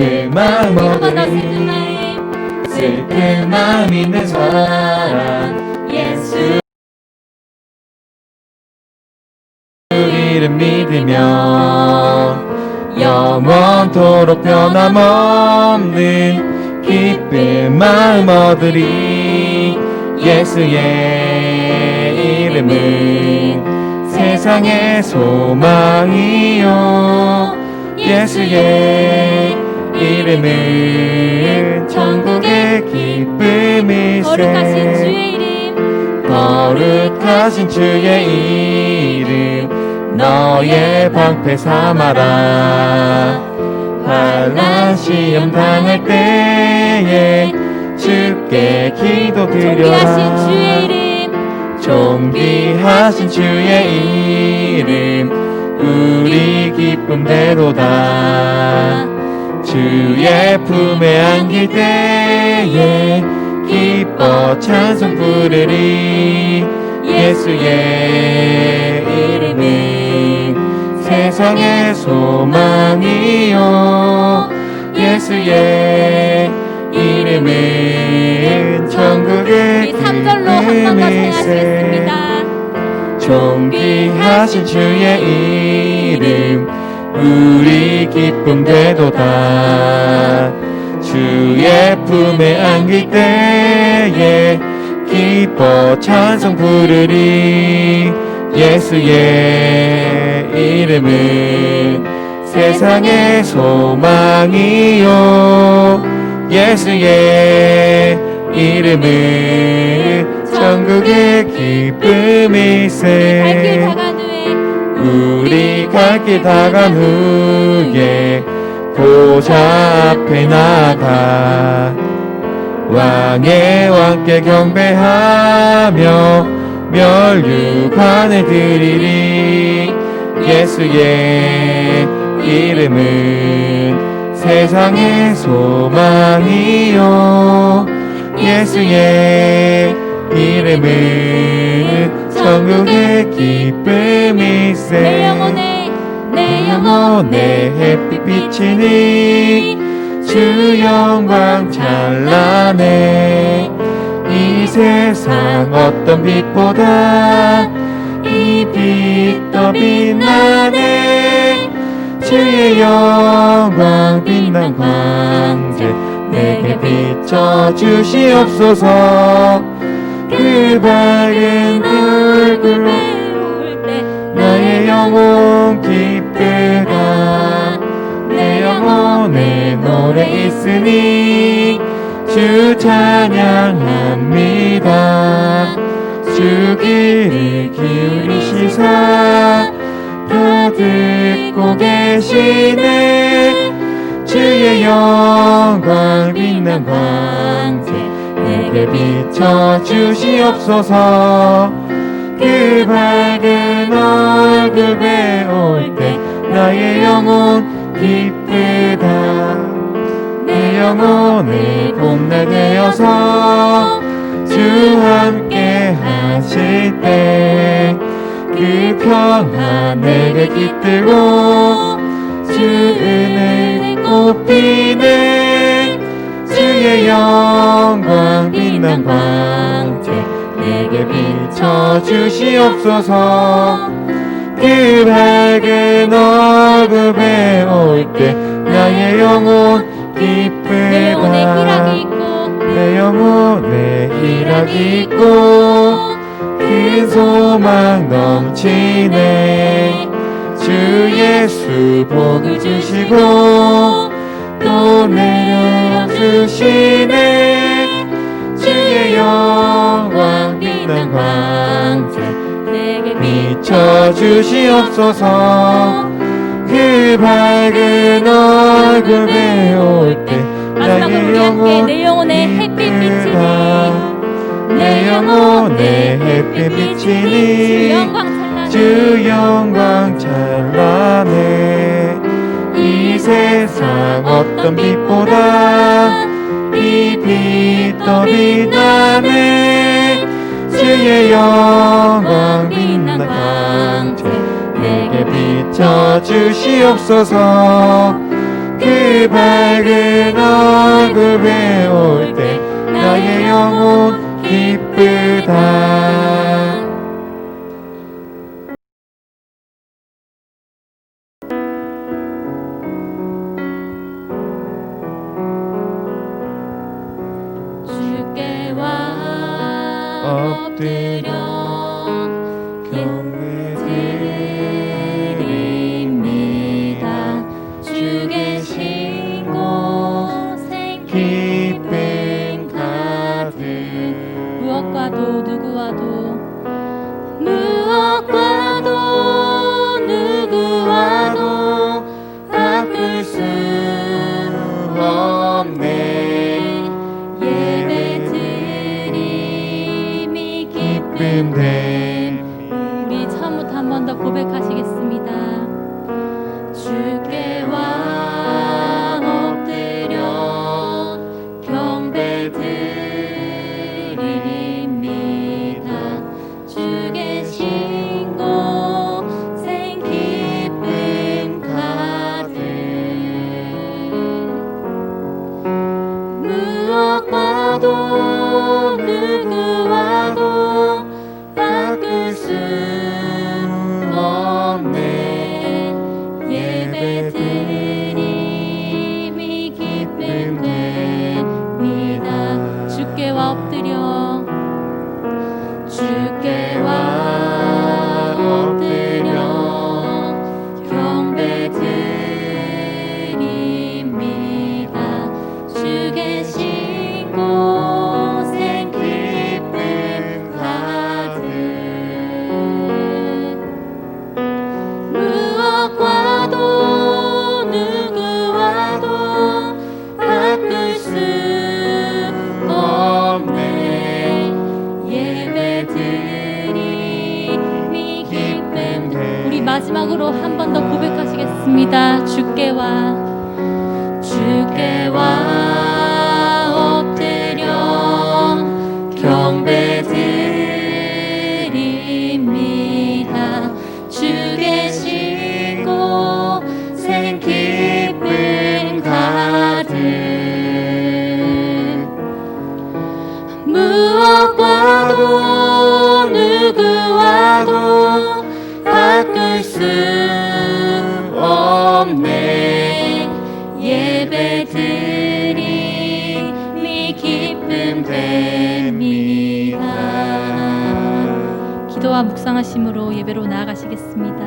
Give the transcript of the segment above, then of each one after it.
기쁜 마음 얻으리. 슬픈 마음 있는 사람 예수 이름 믿으면 영원토록 변함없는 기쁜 마음 얻으리. 예수의 이름은 세상의 소망이요 예수의 이름은 천국의 기쁨일세. 거룩하신 주의 이름 거룩하신 주의 이름 너의 방패 삼아라. 환난 시험 당할 때에 주께 기도드려라. 존귀하신 주의 이름 존귀하신 주의 이름 우리 기쁨대로다. 주의 품에 안길 때에 기뻐 찬송 부르리. 예수의 이름은 세상의 소망이요 예수의 이름은 천국의 우리 3절로 한 번 더 기쁨일세. 생각하시겠습니다. 존귀하신 주의 이름 우리 기쁨되도다. 주의 품에 안길 때에 기뻐 찬송 부르리. 예수의 이름은 세상의 소망이요 예수의 이름은 천국의 기쁨일세. 갈 길 다간 후에 우리 갈 길 다간 후에 보좌 앞에 나가 왕의 왕께 경배하며 멸류관을 드리리. 예수의 이름은 세상의 소망이요 예수의 이름은 천국의 기쁨일세. 내 영혼에 햇빛 비치니 주 영광 찬란해. 이 세상 어떤 빛보다 이 빛 더 빛나네. 주의 영광 빛난 광채 내게 비춰 주시옵소서. 그 밝은 얼굴로 나의 영혼 기쁘다. 내 영혼에 노래 있으니 주 찬양합니다. 주 귀를 기울이시사 다 듣고 계시네. 주의 영광 빛난 광채 내게 비춰 주시옵소서. 그 밝은 얼굴 배울 때 나의 영혼 기쁘다. 내 영혼의 봄날 되어서 주 함께 하실 때 그 평안 내게 깃들고 주 은혜 꽃피네. 주의 영광 빛난 광채 내게 비춰 주시옵소서. 그 밝은 얼굴 배울 때 나의 영혼 기쁘다. 내 영혼에 희락이 있고 큰 소망 넘치네. 주 예수 복을 주시고 또 내려주시네. 주의 영광 빛난 광채 내게 비춰 주시옵소서. 그 밝은 얼굴 배울 때 나의 영혼 내 영혼에 햇빛 비치니 내 영혼에 햇빛 비치니 주 영광 찬란해. 이 세상 어떤 빛보다 이 빛 더 빛나네. 주의 영광 빛난 광채 내게 비춰 주시옵소서. 그 밝은 얼굴 배울 때 나의 영혼 기쁘다. 주께 와 엎드려 경배드립니다. 주 계신 곳엔 기쁨 가득. 무엇과도 누구와도 바꿀 수 없네. 예배드림이 기쁨 됨. 우리 처음부터 한 번 더 고백하시겠습니다. 주께 와 엎드려 경배드립니다. 주 계신 곳엔 기쁨 가득. 무엇과도 누구와도 바꿀 수 없네. 예배드림이 기쁨 됩니다. 주께 와 엎드려 경배드립니다. 주 계신 곳엔 기쁨 가득. 무엇과도 누구와도 바꿀 수 없네. 예배드림이 기쁨 돼. 우리 마지막으로 한 번 더 고백하시겠습니다. 주께 와 엎드려 경배드립니다. 주 계신 곳엔 기쁨 가득. 무엇과도 누구와도 바꿀 수 없네. 예배드림이 기쁨 됩니다. 기도와 묵상하심으로 예배로 나아가시겠습니다.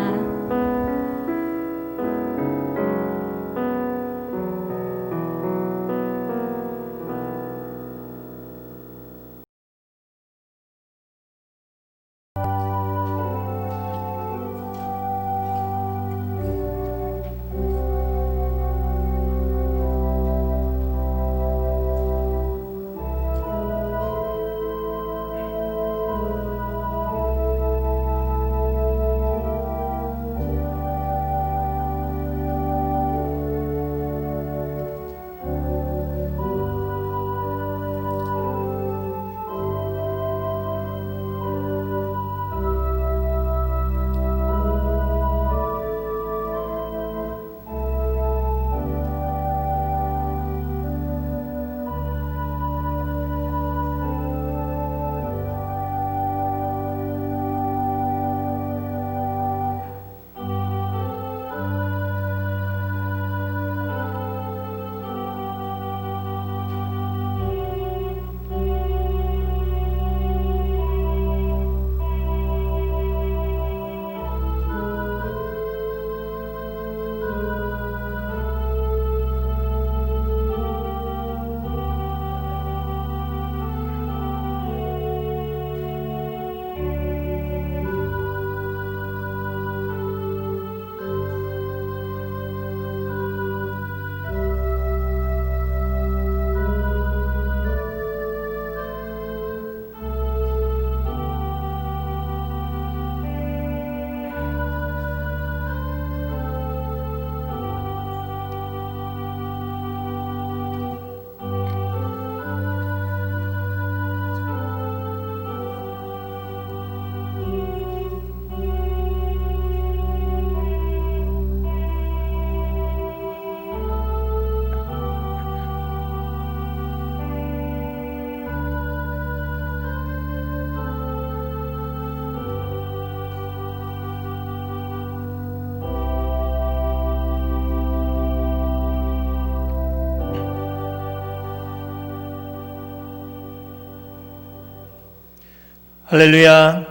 할렐루야.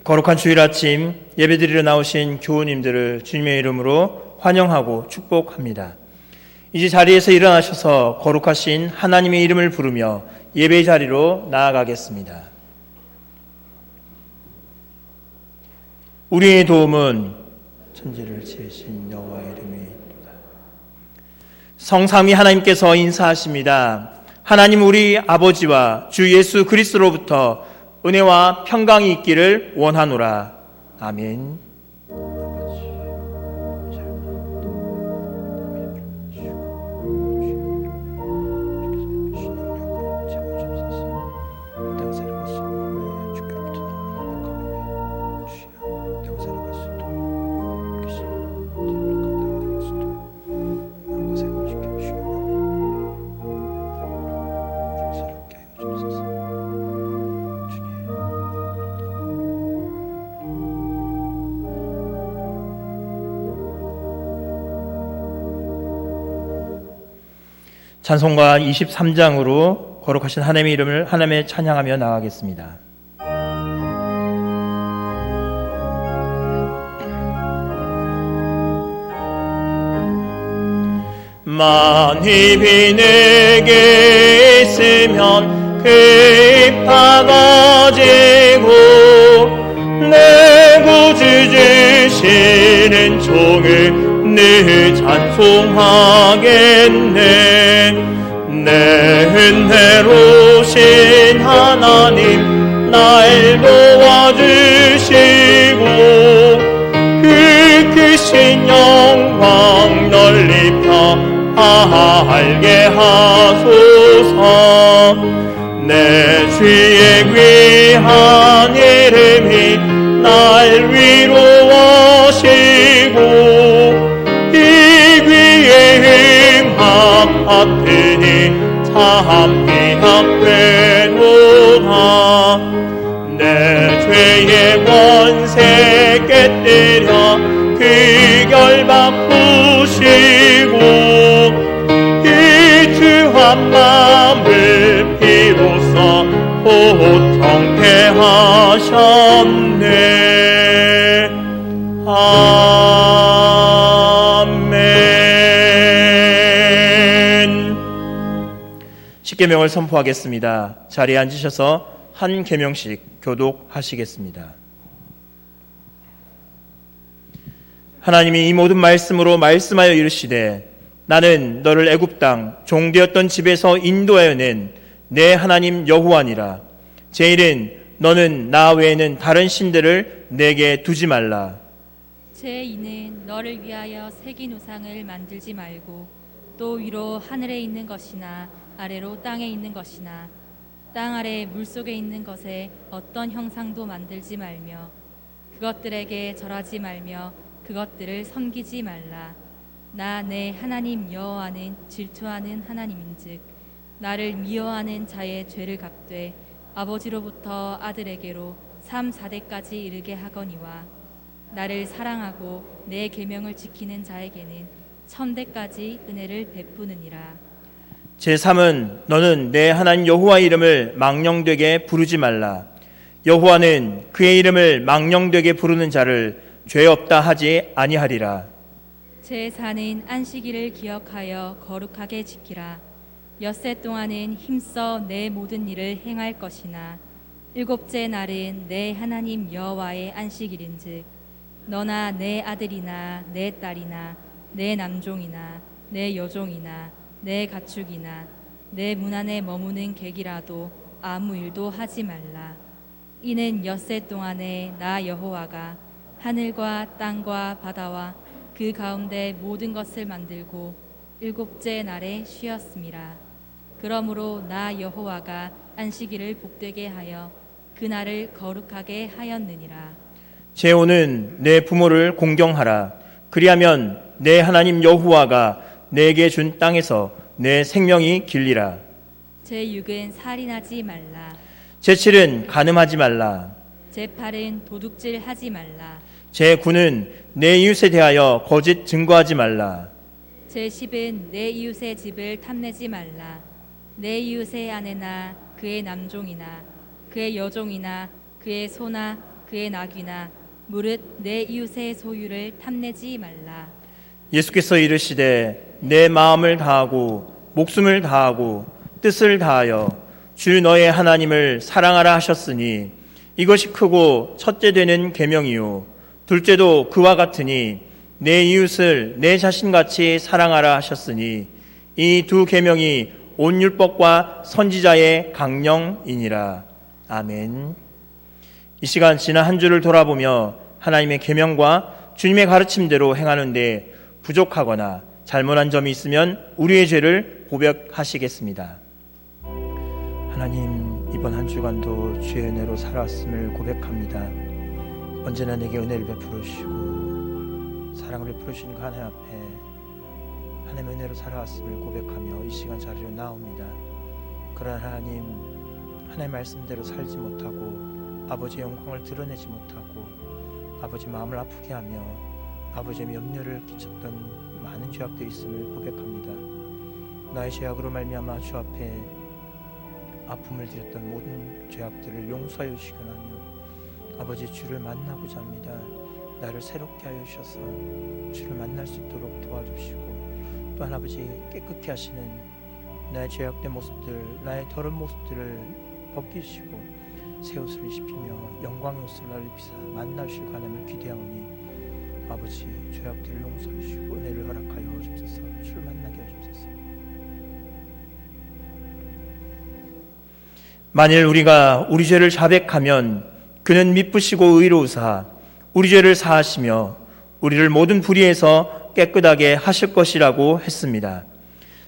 거룩한 주일 아침 예배드리러 나오신 교우님들을 주님의 이름으로 환영하고 축복합니다. 이제 자리에서 일어나셔서 거룩하신 하나님의 이름을 부르며 예배 자리로 나아가겠습니다. 우리의 도움은 천지를 지으신 여호와의 이름이로다. 성삼위 하나님께서 인사하십니다. 하나님 우리 아버지와 주 예수 그리스도로부터 은혜와 평강이 있기를 원하노라. 아멘. 찬송가 23장으로 거룩하신 하나님의 이름을 하나님의 찬양하며 나가겠습니다. 만입이 내게 있으면 깊어가지고 내 구주 주시는 종을 늘 찬송하겠네. 내 은혜로신 하나님 날 도와주시고 그 크신 영광 널리 펴알게 하소서. 내 주의 귀한 이름이 날 위로하시고 하트니 참 미학되노라. 내 죄의 권세 깨뜨려 그 결박 푸시고 이 주한 마음을 비로소 호통케 하셨네. 십계명을 선포하겠습니다. 자리에 앉으셔서 한 계명씩 교독하시겠습니다. 하나님이 이 모든 말씀으로 말씀하여 이르시되 나는 너를 애굽 땅 종되었던 집에서 인도하여 낸 내 하나님 여호와니라. 제1은 너는 나 외에는 다른 신들을 내게 두지 말라. 제2는 너를 위하여 새긴 우상을 만들지 말고 또 위로 하늘에 있는 것이나 아래로 땅에 있는 것이나 땅 아래 물속에 있는 것에 어떤 형상도 만들지 말며 그것들에게 절하지 말며 그것들을 섬기지 말라. 나 내 하나님 여호와는 질투하는 하나님인즉 나를 미워하는 자의 죄를 갚되 아버지로부터 아들에게로 3, 4대까지 이르게 하거니와 나를 사랑하고 내 계명을 지키는 자에게는 1000대까지 은혜를 베푸느니라. 제3은 너는 내 하나님 여호와의 이름을 망령되게 부르지 말라. 여호와는 그의 이름을 망령되게 부르는 자를 죄 없다 하지 아니하리라. 제4는 안식일을 기억하여 거룩하게 지키라. 엿새 동안은 힘써 내 모든 일을 행할 것이나 일곱째 날은 내 하나님 여호와의 안식일인즉 너나 내 아들이나 내 딸이나 내 남종이나 내 여종이나 내 가축이나 내 문 안에 머무는 객이라도 아무 일도 하지 말라. 이는 엿새 동안에 나 여호와가 하늘과 땅과 바다와 그 가운데 모든 것을 만들고 일곱째 날에 쉬었음이라. 그러므로 나 여호와가 안식일을 복되게 하여 그 날을 거룩하게 하였느니라. 제5는 내 부모를 공경하라. 그리하면 내 하나님 여호와가 내게 준 땅에서 내 생명이 길리라. 제6은 살인하지 말라. 제7은 간음하지 말라. 제8은 도둑질하지 말라. 제9는 내 이웃에 대하여 거짓 증거하지 말라. 제10은 내 이웃의 집을 탐내지 말라. 내 이웃의 아내나 그의 남종이나 그의 여종이나 그의 소나 그의 나귀나 무릇 내 이웃의 소유를 탐내지 말라. 예수께서 이르시되 내 마음을 다하고 목숨을 다하고 뜻을 다하여 주 너의 하나님을 사랑하라 하셨으니 이것이 크고 첫째 되는 계명이요 둘째도 그와 같으니 내 이웃을 내 자신같이 사랑하라 하셨으니 이 두 계명이 온 율법과 선지자의 강령이니라. 아멘. 이 시간 지난 한 주를 돌아보며 하나님의 계명과 주님의 가르침대로 행하는데 부족하거나 잘못한 점이 있으면 우리의 죄를 고백하시겠습니다. 하나님, 이번 한 주간도 주의 은혜로 살아왔음을 고백합니다. 언제나 내게 은혜를 베풀어 주시고 사랑을 베풀어 주시는 그 하나님 앞에 하나님의 은혜로 살아왔음을 고백하며 이 시간 자리로 나옵니다. 그러나 하나님, 하나님의 말씀대로 살지 못하고 아버지의 영광을 드러내지 못하고 아버지 마음을 아프게 하며 아버지의 염려를 끼쳤던 많은 죄악들이 있음을 고백합니다. 나의 죄악으로 말미암아 주 앞에 아픔을 드렸던 모든 죄악들을 용서하여 주시거나며 아버지 주를 만나고자 합니다. 나를 새롭게 하여 주셔서 주를 만날 수 있도록 도와주시고 또한 아버지 깨끗게 하시는 나의 죄악된 모습들, 나의 더러운 모습들을 벗기시고 새 옷을 입히며 영광의 옷을 나를 입히사 만나주실 하나님을 기대하오니 아버지 죄악들을 용서해 주시고 은혜를 허락하여 주옵소서. 주를 만나게 하옵소서. 만일 우리가 우리 죄를 자백하면 그는 미쁘시고 의로우사 우리 죄를 사하시며 우리를 모든 불의에서 깨끗하게 하실 것이라고 했습니다.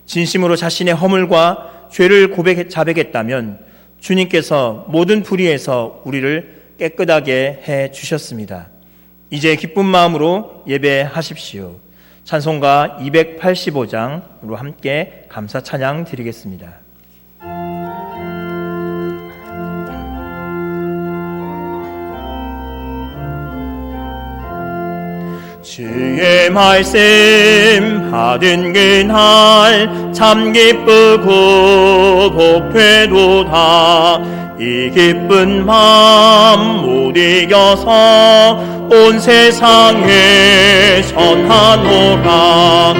진심으로 자신의 허물과 죄를 자백했다면 주님께서 모든 불의에서 우리를 깨끗하게 해 주셨습니다. 이제 기쁜 마음으로 예배하십시오. 찬송가 285장으로 함께 감사 찬양 드리겠습니다. 주의 말씀 받은 그날 참 기쁘고 복되도다. 이 기쁜 마음 못 이겨서 온 세상에 전하노라.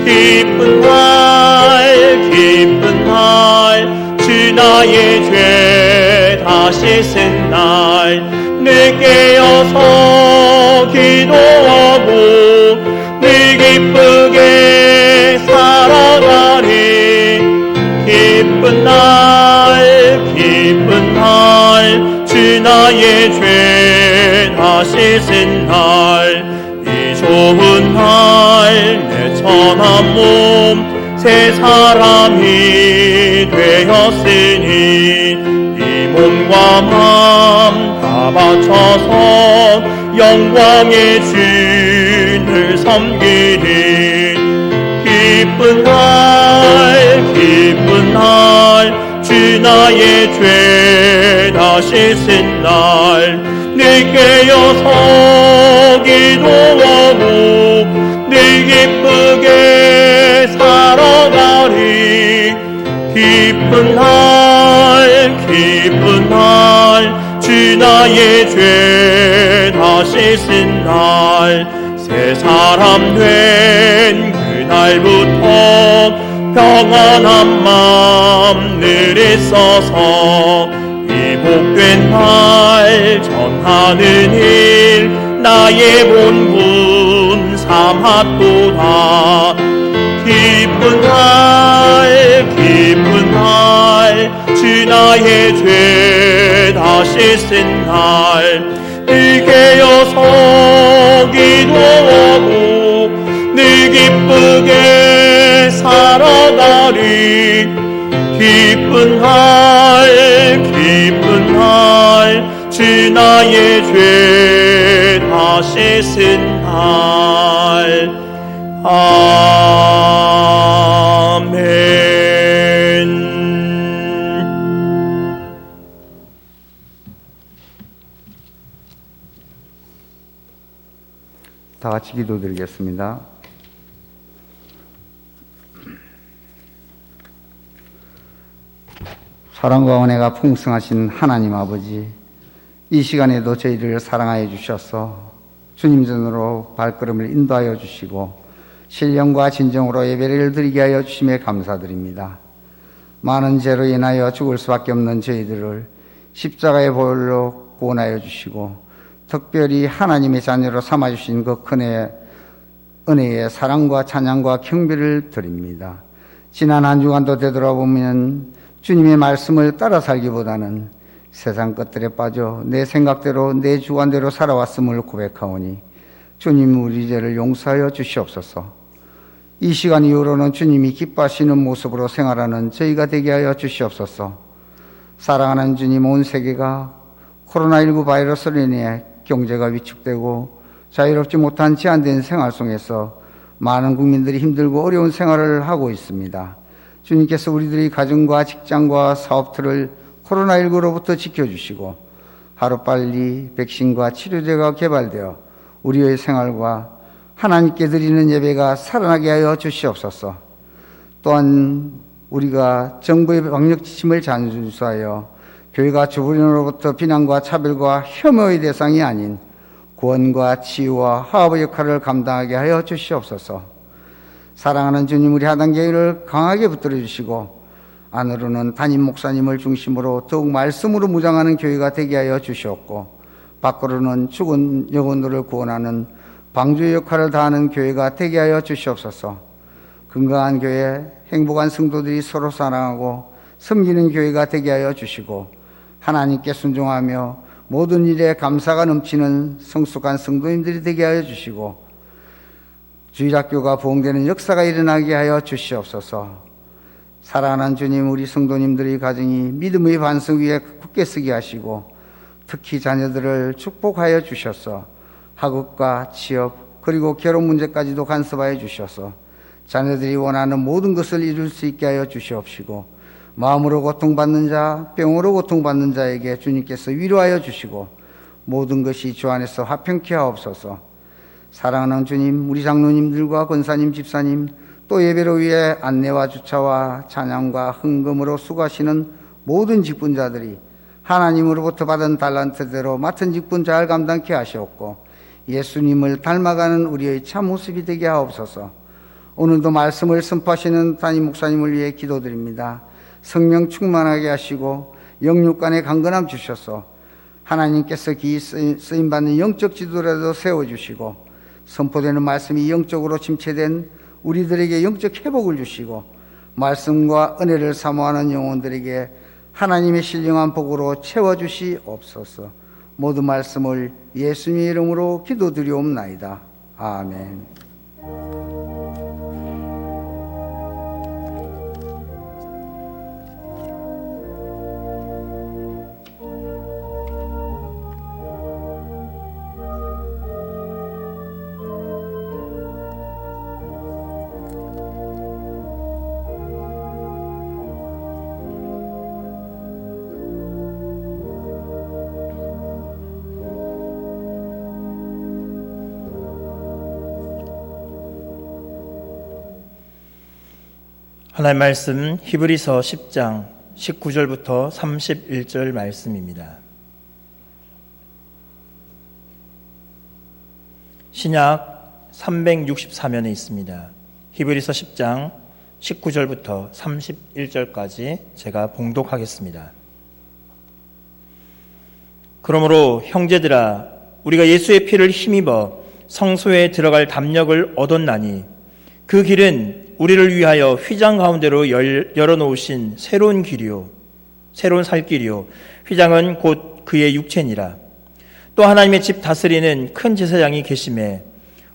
기쁜 날 주 나의 죄 다시 쓴 날 내 깨어서 기도하고 늘 기쁘게 살아가리. 기쁜 날 주 나의 죄 다시 쓴 날 이 좋은 날 내 천한 몸 새 사람이 되었으니 이 몸과 마음 다 바쳐서 영광의 주를 섬기리. 기쁜 날 주 나의 죄 다시 쓴 날 늘 깨어서 기도하고 늘 기쁘게 살아가리. 기쁜 날 주 나의 죄 다시 쓴 날 새 사람 된 그날부터 평안한 마음 늘 있어서 이 복된 날 전하는 일 나의 본분 삼았도다. 기쁜 날 주 나의 죄 다시 쓴 날 늘 깨어서 기도하고 늘 기쁘게 살아가리. 기쁜 날 주 나의 죄 다시 쓴 날. 아멘. 다 같이 기도드리겠습니다. 사랑과 은혜가 풍성하신 하나님 아버지, 이 시간에도 저희를 사랑하여 주셔서 주님 전으로 발걸음을 인도하여 주시고 신령과 진정으로 예배를 드리게 하여 주심에 감사드립니다. 많은 죄로 인하여 죽을 수밖에 없는 저희들을 십자가의 보혈로 구원하여 주시고 특별히 하나님의 자녀로 삼아주신 그 큰 은혜의 사랑과 찬양과 경배를 드립니다. 지난 한 주간도 되돌아보면 주님의 말씀을 따라 살기보다는 세상 것들에 빠져 내 생각대로 내 주관대로 살아왔음을 고백하오니 주님 우리 죄를 용서하여 주시옵소서. 이 시간 이후로는 주님이 기뻐하시는 모습으로 생활하는 저희가 되게 하여 주시옵소서. 사랑하는 주님, 온 세계가 코로나19 바이러스로 인해 경제가 위축되고 자유롭지 못한 제한된 생활 속에서 많은 국민들이 힘들고 어려운 생활을 하고 있습니다. 주님께서 우리들의 가정과 직장과 사업들을 코로나19로부터 지켜주시고 하루빨리 백신과 치료제가 개발되어 우리의 생활과 하나님께 드리는 예배가 살아나게 하여 주시옵소서. 또한 우리가 정부의 방역 지침을 준수하여 교회가 주변으로부터 비난과 차별과 혐오의 대상이 아닌 구원과 치유와 화합의 역할을 감당하게 하여 주시옵소서. 사랑하는 주님, 우리 하단교회를 강하게 붙들어 주시고 안으로는 담임 목사님을 중심으로 더욱 말씀으로 무장하는 교회가 되게 하여 주시옵고 밖으로는 죽은 영혼들을 구원하는 방주의 역할을 다하는 교회가 되게 하여 주시옵소서. 건강한 교회, 행복한 성도들이 서로 사랑하고 섬기는 교회가 되게 하여 주시고 하나님께 순종하며 모든 일에 감사가 넘치는 성숙한 성도님들이 되게 하여 주시고 주일학교가 부흥되는 역사가 일어나게 하여 주시옵소서. 사랑하는 주님, 우리 성도님들의 가정이 믿음의 반석 위에 굳게 서게 하시고 특히 자녀들을 축복하여 주셔서 학업과 취업 그리고 결혼 문제까지도 간섭하여 주셔서 자녀들이 원하는 모든 것을 이룰 수 있게 하여 주시옵시고 마음으로 고통받는 자, 병으로 고통받는 자에게 주님께서 위로하여 주시고 모든 것이 주 안에서 화평케 하옵소서. 사랑하는 주님, 우리 장로님들과 권사님, 집사님 또 예배로 위해 안내와 주차와 찬양과 헌금으로 수고하시는 모든 직분자들이 하나님으로부터 받은 달란트대로 맡은 직분 잘 감당케 하시옵고 예수님을 닮아가는 우리의 참 모습이 되게 하옵소서. 오늘도 말씀을 선포하시는 담임 목사님을 위해 기도드립니다. 성령 충만하게 하시고 영육간에 강건함 주셔서 하나님께서 기 쓰임받는 영적 지도라도 세워주시고 선포되는 말씀이 영적으로 침체된 우리들에게 영적 회복을 주시고 말씀과 은혜를 사모하는 영혼들에게 하나님의 신령한 복으로 채워주시옵소서. 모든 말씀을 예수님의 이름으로 기도드리옵나이다. 아멘. 하나님 말씀 히브리서 10장 19절부터 31절 말씀입니다. 신약 364면에 있습니다. 히브리서 10장 19절부터 31절까지 제가 봉독하겠습니다. 그러므로 형제들아, 우리가 예수의 피를 힘입어 성소에 들어갈 담력을 얻었나니 그 길은 우리를 위하여 휘장 가운데로 열어놓으신 새로운 길이요 새로운 살길이요 휘장은 곧 그의 육체니라. 또 하나님의 집 다스리는 큰 제사장이 계심에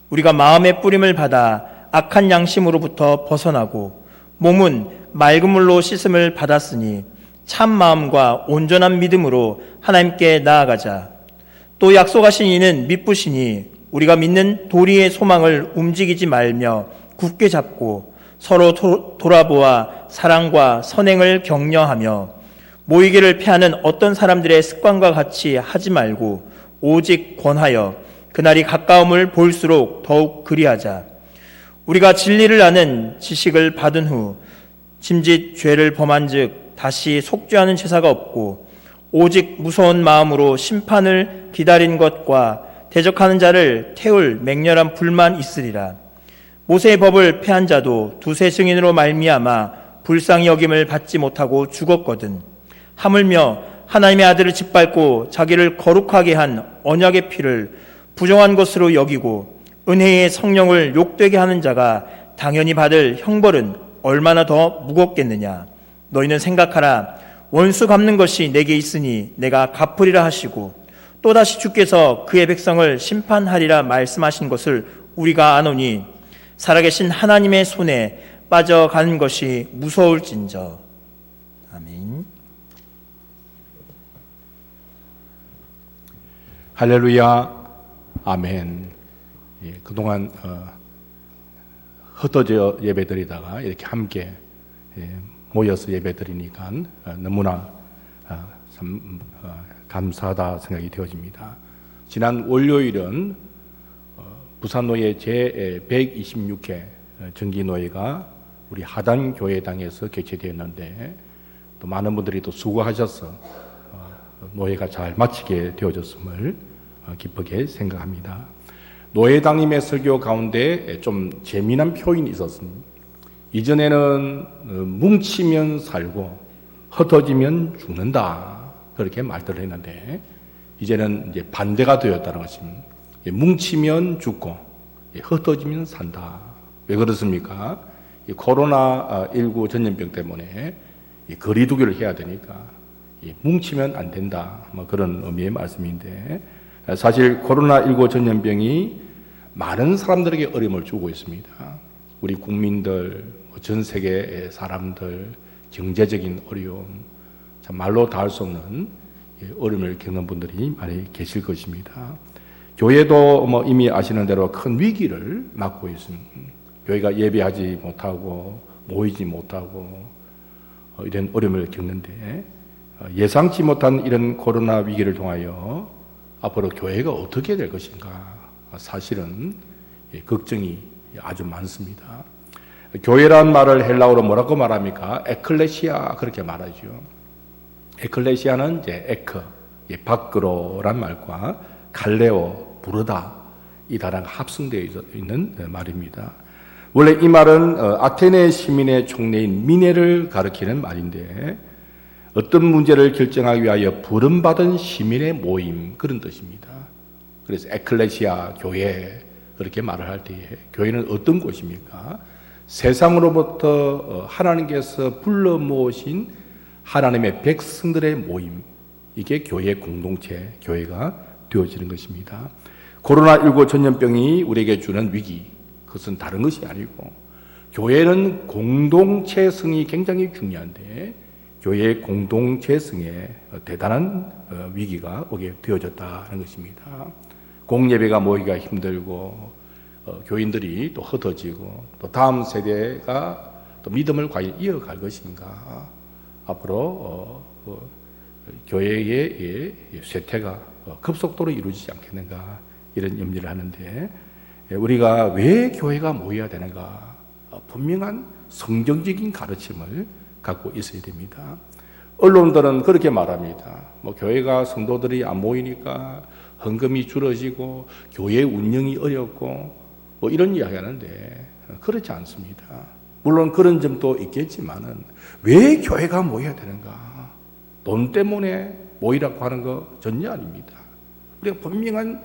우리가 마음의 뿌림을 받아 악한 양심으로부터 벗어나고 몸은 맑은 물로 씻음을 받았으니 참 마음과 온전한 믿음으로 하나님께 나아가자. 또 약속하신 이는 믿으시니 우리가 믿는 도리의 소망을 움직이지 말며 굳게 잡고 서로 돌아보아 사랑과 선행을 격려하며 모이기를 피하는 어떤 사람들의 습관과 같이 하지 말고 오직 권하여 그날이 가까움을 볼수록 더욱 그리하자. 우리가 진리를 아는 지식을 받은 후 짐짓 죄를 범한 즉 다시 속죄하는 제사가 없고 오직 무서운 마음으로 심판을 기다린 것과 대적하는 자를 태울 맹렬한 불만 있으리라. 모세의 법을 폐한 자도 두세 증인으로 말미암아 불쌍히 여김을 받지 못하고 죽었거든. 하물며 하나님의 아들을 짓밟고 자기를 거룩하게 한 언약의 피를 부정한 것으로 여기고 은혜의 성령을 욕되게 하는 자가 당연히 받을 형벌은 얼마나 더 무겁겠느냐. 너희는 생각하라. 원수 갚는 것이 내게 있으니 내가 갚으리라 하시고 또다시 주께서 그의 백성을 심판하리라 말씀하신 것을 우리가 아노니 살아계신 하나님의 손에 빠져가는 것이 무서울진저. 아멘. 할렐루야. 아멘. 예, 그동안 흩어져 예배드리다가 이렇게 함께 모여서 예배드리니까 너무나 참 감사하다 생각이 되어집니다. 지난 월요일은 부산노예 제126회 정기노예가 우리 하단교회당에서 개최되었는데 또 많은 분들이 또 수고하셔서 노예가 잘 마치게 되어졌음을 기쁘게 생각합니다. 노예당님의 설교 가운데 좀 재미난 표현이 있었습니다. 이전에는 뭉치면 살고 흩어지면 죽는다 그렇게 말들을 했는데 이제는 이제 반대가 되었다는 것입니다. 뭉치면 죽고 흩어지면 산다. 왜 그렇습니까? 코로나19 전염병 때문에 거리두기를 해야 되니까 뭉치면 안 된다. 뭐 그런 의미의 말씀인데 사실 코로나19 전염병이 많은 사람들에게 어려움을 주고 있습니다. 우리 국민들, 전 세계 사람들, 경제적인 어려움, 참 말로 다 할 수 없는 어려움을 겪는 분들이 많이 계실 것입니다. 교회도 뭐 이미 아시는 대로 큰 위기를 맞고 있습니다. 교회가 예배하지 못하고 모이지 못하고 이런 어려움을 겪는데 예상치 못한 이런 코로나 위기를 통하여 앞으로 교회가 어떻게 될 것인가 사실은 걱정이 아주 많습니다. 교회란 말을 헬라어로 뭐라고 말합니까? 에클레시아 그렇게 말하죠. 에클레시아는 이제 에크, 밖으로란 말과 갈레오, 부르다 이 단어가 합성되어 있는 말입니다. 원래 이 말은 아테네 시민의 총리인 미네를 가리키는 말인데 어떤 문제를 결정하기 위하여 부름받은 시민의 모임 그런 뜻입니다. 그래서 에클레시아 교회 그렇게 말을 할 때에 교회는 어떤 곳입니까? 세상으로부터 하나님께서 불러 모으신 하나님의 백성들의 모임 이게 교회 공동체 교회가 되어지는 것입니다. 코로나19 전염병이 우리에게 주는 위기 그것은 다른 것이 아니고 교회는 공동체성이 굉장히 중요한데 교회의 공동체성에 대단한 위기가 오게 되어졌다는 것입니다. 공예배가 모이기가 힘들고 교인들이 또 흩어지고 또 다음 세대가 또 믿음을 과연 이어갈 것인가 앞으로 교회의 쇠퇴가 급속도로 이루어지지 않겠는가 이런 염려를 하는데 우리가 왜 교회가 모여야 되는가 분명한 성경적인 가르침을 갖고 있어야 됩니다. 언론들은 그렇게 말합니다. 뭐 교회가 성도들이 안 모이니까 헌금이 줄어지고 교회 운영이 어렵고 뭐 이런 이야기 하는데 그렇지 않습니다. 물론 그런 점도 있겠지만은 왜 교회가 모여야 되는가? 돈 때문에 모이라고 하는 거 전혀 아닙니다. 우리가 분명한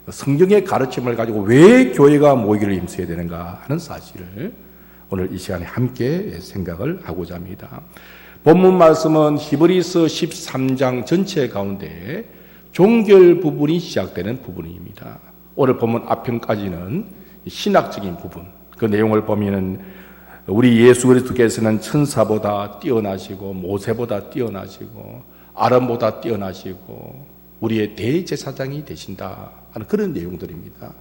성경의 가르침을 가지고 왜 교회가 모이기를 힘써야 되는가 하는 사실을 오늘 이 시간에 함께 생각을 하고자 합니다. 본문 말씀은 히브리서 13장 전체 가운데 종결 부분이 시작되는 부분입니다. 오늘 본문 앞편까지는 신학적인 부분, 그 내용을 보면은 우리 예수 그리스도께서는 천사보다 뛰어나시고 모세보다 뛰어나시고 아론보다 뛰어나시고 우리의 대제사장이 되신다 하는 그런 내용들입니다.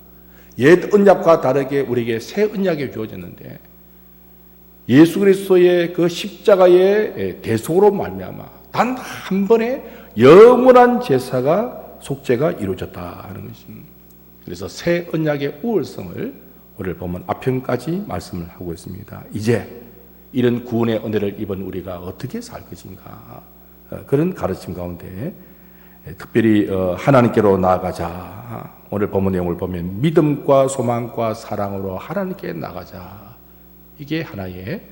옛 언약과 다르게 우리에게 새 언약이 주어졌는데 예수 그리스도의 그 십자가의 대속으로 말미암아 단 한 번의 영원한 제사가 속죄가 이루어졌다 하는 것입니다. 그래서 새 언약의 우월성을 오늘 보면 앞편까지 말씀을 하고 있습니다. 이제 이런 구원의 은혜를 입은 우리가 어떻게 살 것인가, 그런 가르침 가운데 특별히 하나님께로 나아가자. 오늘 본문 내용을 보면 믿음과 소망과 사랑으로 하나님께 나가자. 이게 하나의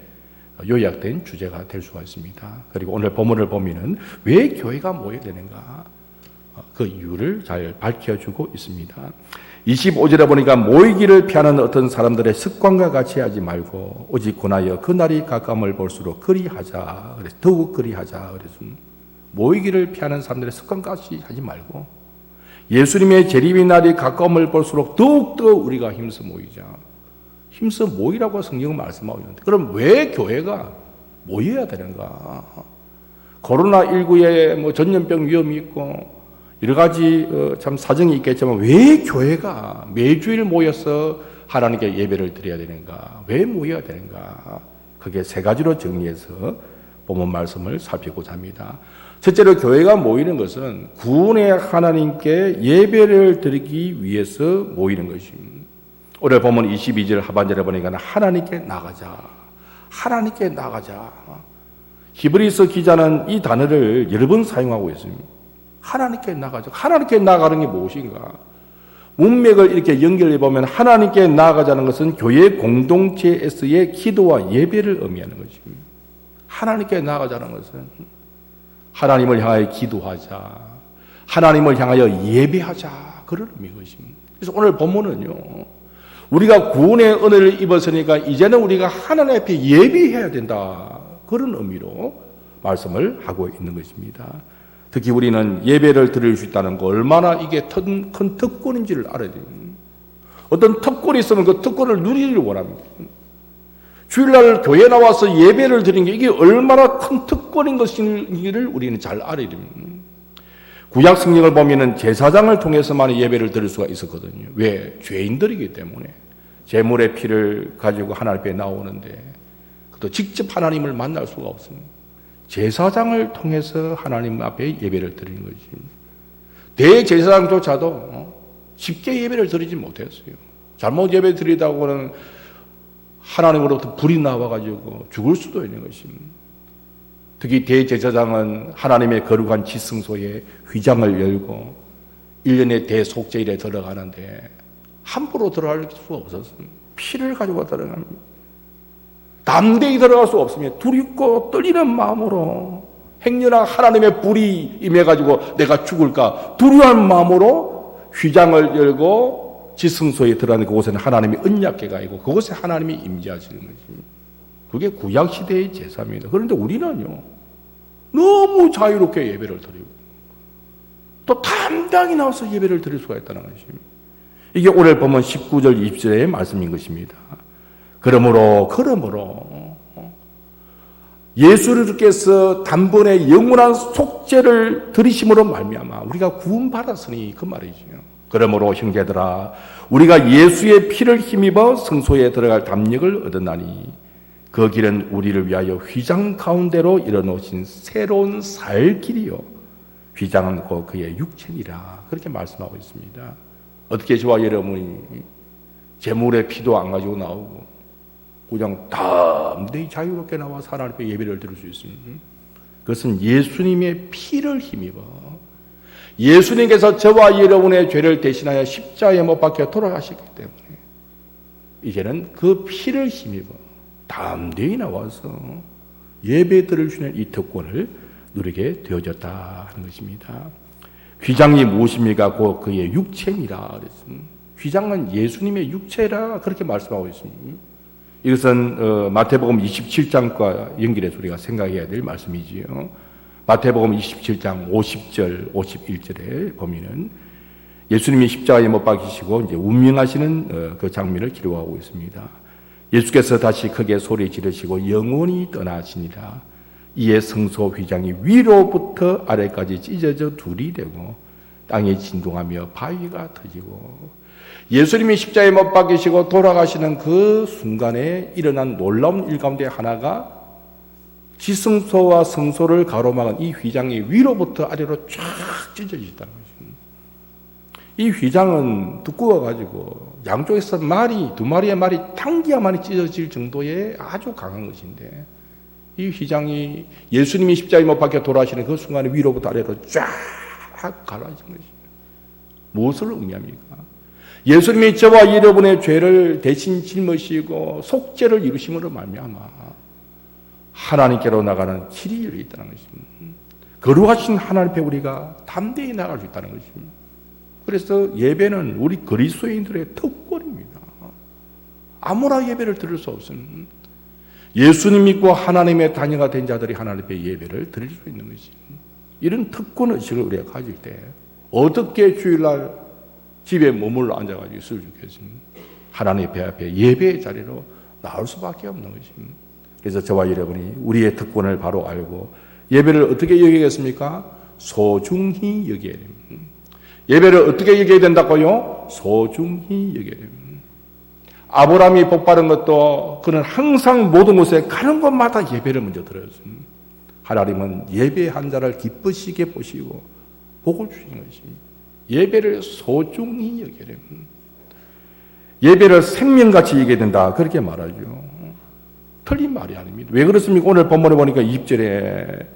요약된 주제가 될 수가 있습니다. 그리고 오늘 본문을 보면은 왜 교회가 모여야 되는가, 그 이유를 잘 밝혀주고 있습니다. 25절에 보니까 모이기를 피하는 어떤 사람들의 습관과 같이 하지 말고 오직 권하여 그날이 가까움을 볼수록 그리하자. 그래서 더욱 그리하자. 그래서 모이기를 피하는 사람들의 습관같이 하지 말고 예수님의 재림의 날이 가까움을 볼수록 더욱더 우리가 힘써 모이자. 힘써 모이라고 성경은 말씀하고 있는데, 그럼 왜 교회가 모여야 되는가? 코로나19에 뭐 전염병 위험이 있고 여러 가지 참 사정이 있겠지만 왜 교회가 매주일 모여서 하나님께 예배를 드려야 되는가? 왜 모여야 되는가? 그게 세 가지로 정리해서 본문 말씀을 살피고자 합니다. 첫째로 교회가 모이는 것은 구원의 하나님께 예배를 드리기 위해서 모이는 것입니다. 오늘 본문 22절 하반절에 보니까 하나님께 나가자. 하나님께 나가자. 히브리서 기자는 이 단어를 여러 번 사용하고 있습니다. 하나님께 나가자. 하나님께 나가는 게 무엇인가? 문맥을 이렇게 연결해 보면 하나님께 나가자는 것은 교회 공동체에서의 기도와 예배를 의미하는 것입니다. 하나님께 나가자는 것은 하나님을 향하여 기도하자, 하나님을 향하여 예배하자, 그런 의미것입니다. 그래서 오늘 본문은요, 우리가 구원의 은혜를 입었으니까 이제는 우리가 하나님 앞에 예배해야 된다, 그런 의미로 말씀을 하고 있는 것입니다. 특히 우리는 예배를 드릴 수 있다는 거 얼마나 이게 큰 특권인지를 알아야 됩니다. 어떤 특권이 있으면 그 특권을 누리기를 원합니다. 주일날 교회에 나와서 예배를 드리는 게 이게 얼마나 큰 특권인 것인지를 우리는 잘 알아야 됩니다. 구약 성경을 보면은 제사장을 통해서만 예배를 드릴 수가 있었거든요. 왜? 죄인들이기 때문에. 제물의 피를 가지고 하나님 앞에 나오는데 또 직접 하나님을 만날 수가 없습니다. 제사장을 통해서 하나님 앞에 예배를 드리는 것입니다. 대제사장조차도 쉽게 예배를 드리지 못했어요. 잘못 예배 드리다고는 하나님으로부터 불이 나와가지고 죽을 수도 있는 것입니다. 특히 대제사장은 하나님의 거룩한 지성소에 휘장을 열고 1년의 대속죄일에 들어가는데 함부로 들어갈 수가 없었습니다. 피를 가지고 들어갑니다. 담대히 들어갈 수 없으며 두렵고 떨리는 마음으로, 행여나 하나님의 불이 임해가지고 내가 죽을까 두려운 마음으로 휘장을 열고 지성소에 들어가는 그곳에는 하나님이 언약궤가 있고 그곳에 하나님이 임재하시는 것입니다. 그게 구약시대의 제사입니다. 그런데 우리는요, 너무 자유롭게 예배를 드리고 또 당당히 나와서 예배를 드릴 수가 있다는 것입니다. 이게 오늘 보면 19절 20절의 말씀인 것입니다. 그러므로 예수님께서 단번에 영원한 속죄를 들이심으로 말미암아 우리가 구원받았으니 그 말이죠. 그러므로 형제들아, 우리가 예수의 피를 힘입어 성소에 들어갈 담력을 얻었나니 그 길은 우리를 위하여 휘장 가운데로 일어놓으신 새로운 살 길이요, 휘장은 곧 그의 육체니라, 그렇게 말씀하고 있습니다. 어떻게 저와 여러분이 제물의 피도 안 가지고 나오고 그냥 담대히 자유롭게 나와서 하나님 앞에 예배를 드릴 수 있습니다. 그것은 예수님의 피를 힘입어 예수님께서 저와 여러분의 죄를 대신하여 십자가에 못 박혀 돌아가셨기 때문에 이제는 그 피를 힘입어 담대히 나와서 예배 드릴 수 있는 이 특권을 누리게 되어졌다 하는 것입니다. 휘장이 무엇입니까? 곧 그의 육체니라 그랬습니다. 휘장은 예수님의 육체라 그렇게 말씀하고 있습니다. 이것은 마태복음 27장과 연결해서 우리가 생각해야 될 말씀이지요. 마태복음 27장 50절, 51절에 보면은 예수님이 십자가에 못 박히시고 이제 운명하시는 그 장면을 기록하고 있습니다. 예수께서 다시 크게 소리 지르시고 영원히 떠나시니라. 이에 성소 휘장이 위로부터 아래까지 찢어져 둘이 되고 땅이 진동하며 바위가 터지고, 예수님이 십자가에 못 박히시고 돌아가시는 그 순간에 일어난 놀라운 일 가운데 하나가 지성소와 성소를 가로막은 이 휘장이 위로부터 아래로 쫙 찢어지다는 것입니다. 이 휘장은 두꺼워가지고 양쪽에서 두 마리의 말이 당겨야만이 찢어질 정도의 아주 강한 것인데, 이 휘장이 예수님이 십자가에 못 박혀 돌아가시는 그 순간에 위로부터 아래로 쫙 갈라진 것입니다. 무엇을 의미합니까? 예수님이 저와 여러분의 죄를 대신 짊으시고 속죄를 이루심으로 말미암아 하나님께로 나가는 길이 열려 있다는 것입니다. 거룩하신 하나님 앞에 우리가 담대히 나갈 수 있다는 것입니다. 그래서 예배는 우리 그리스도인들의 특권입니다. 아무나 예배를 드릴 수 없습니다. 예수님 믿고 하나님의 자녀가 된 자들이 하나님 앞에 예배를 드릴 수 있는 것입니다. 이런 특권 의식을 우리가 가질 때 어떻게 주일날 집에 머물러 앉아가지고 있을 수 있겠습니까? 하나님 앞에 예배의 자리로 나올 수밖에 없는 것입니다. 그래서 저와 여러분이 우리의 특권을 바로 알고 예배를 어떻게 여기겠습니까? 소중히 여겨야 됩니다. 예배를 어떻게 여겨야 된다고요? 소중히 여겨야 됩니다. 아브라함이 복받은 것도 그는 항상 모든 곳에 가는 곳마다 예배를 먼저 드렸습니다. 하나님은 예배한 자를 기쁘시게 보시고 복을 주시는 것입니다. 예배를 소중히 여겨야 됩니다. 예배를 생명같이 여겨야 된다, 그렇게 말하죠. 틀린 말이 아닙니다. 왜 그렇습니까? 오늘 본문에 보니까 20절에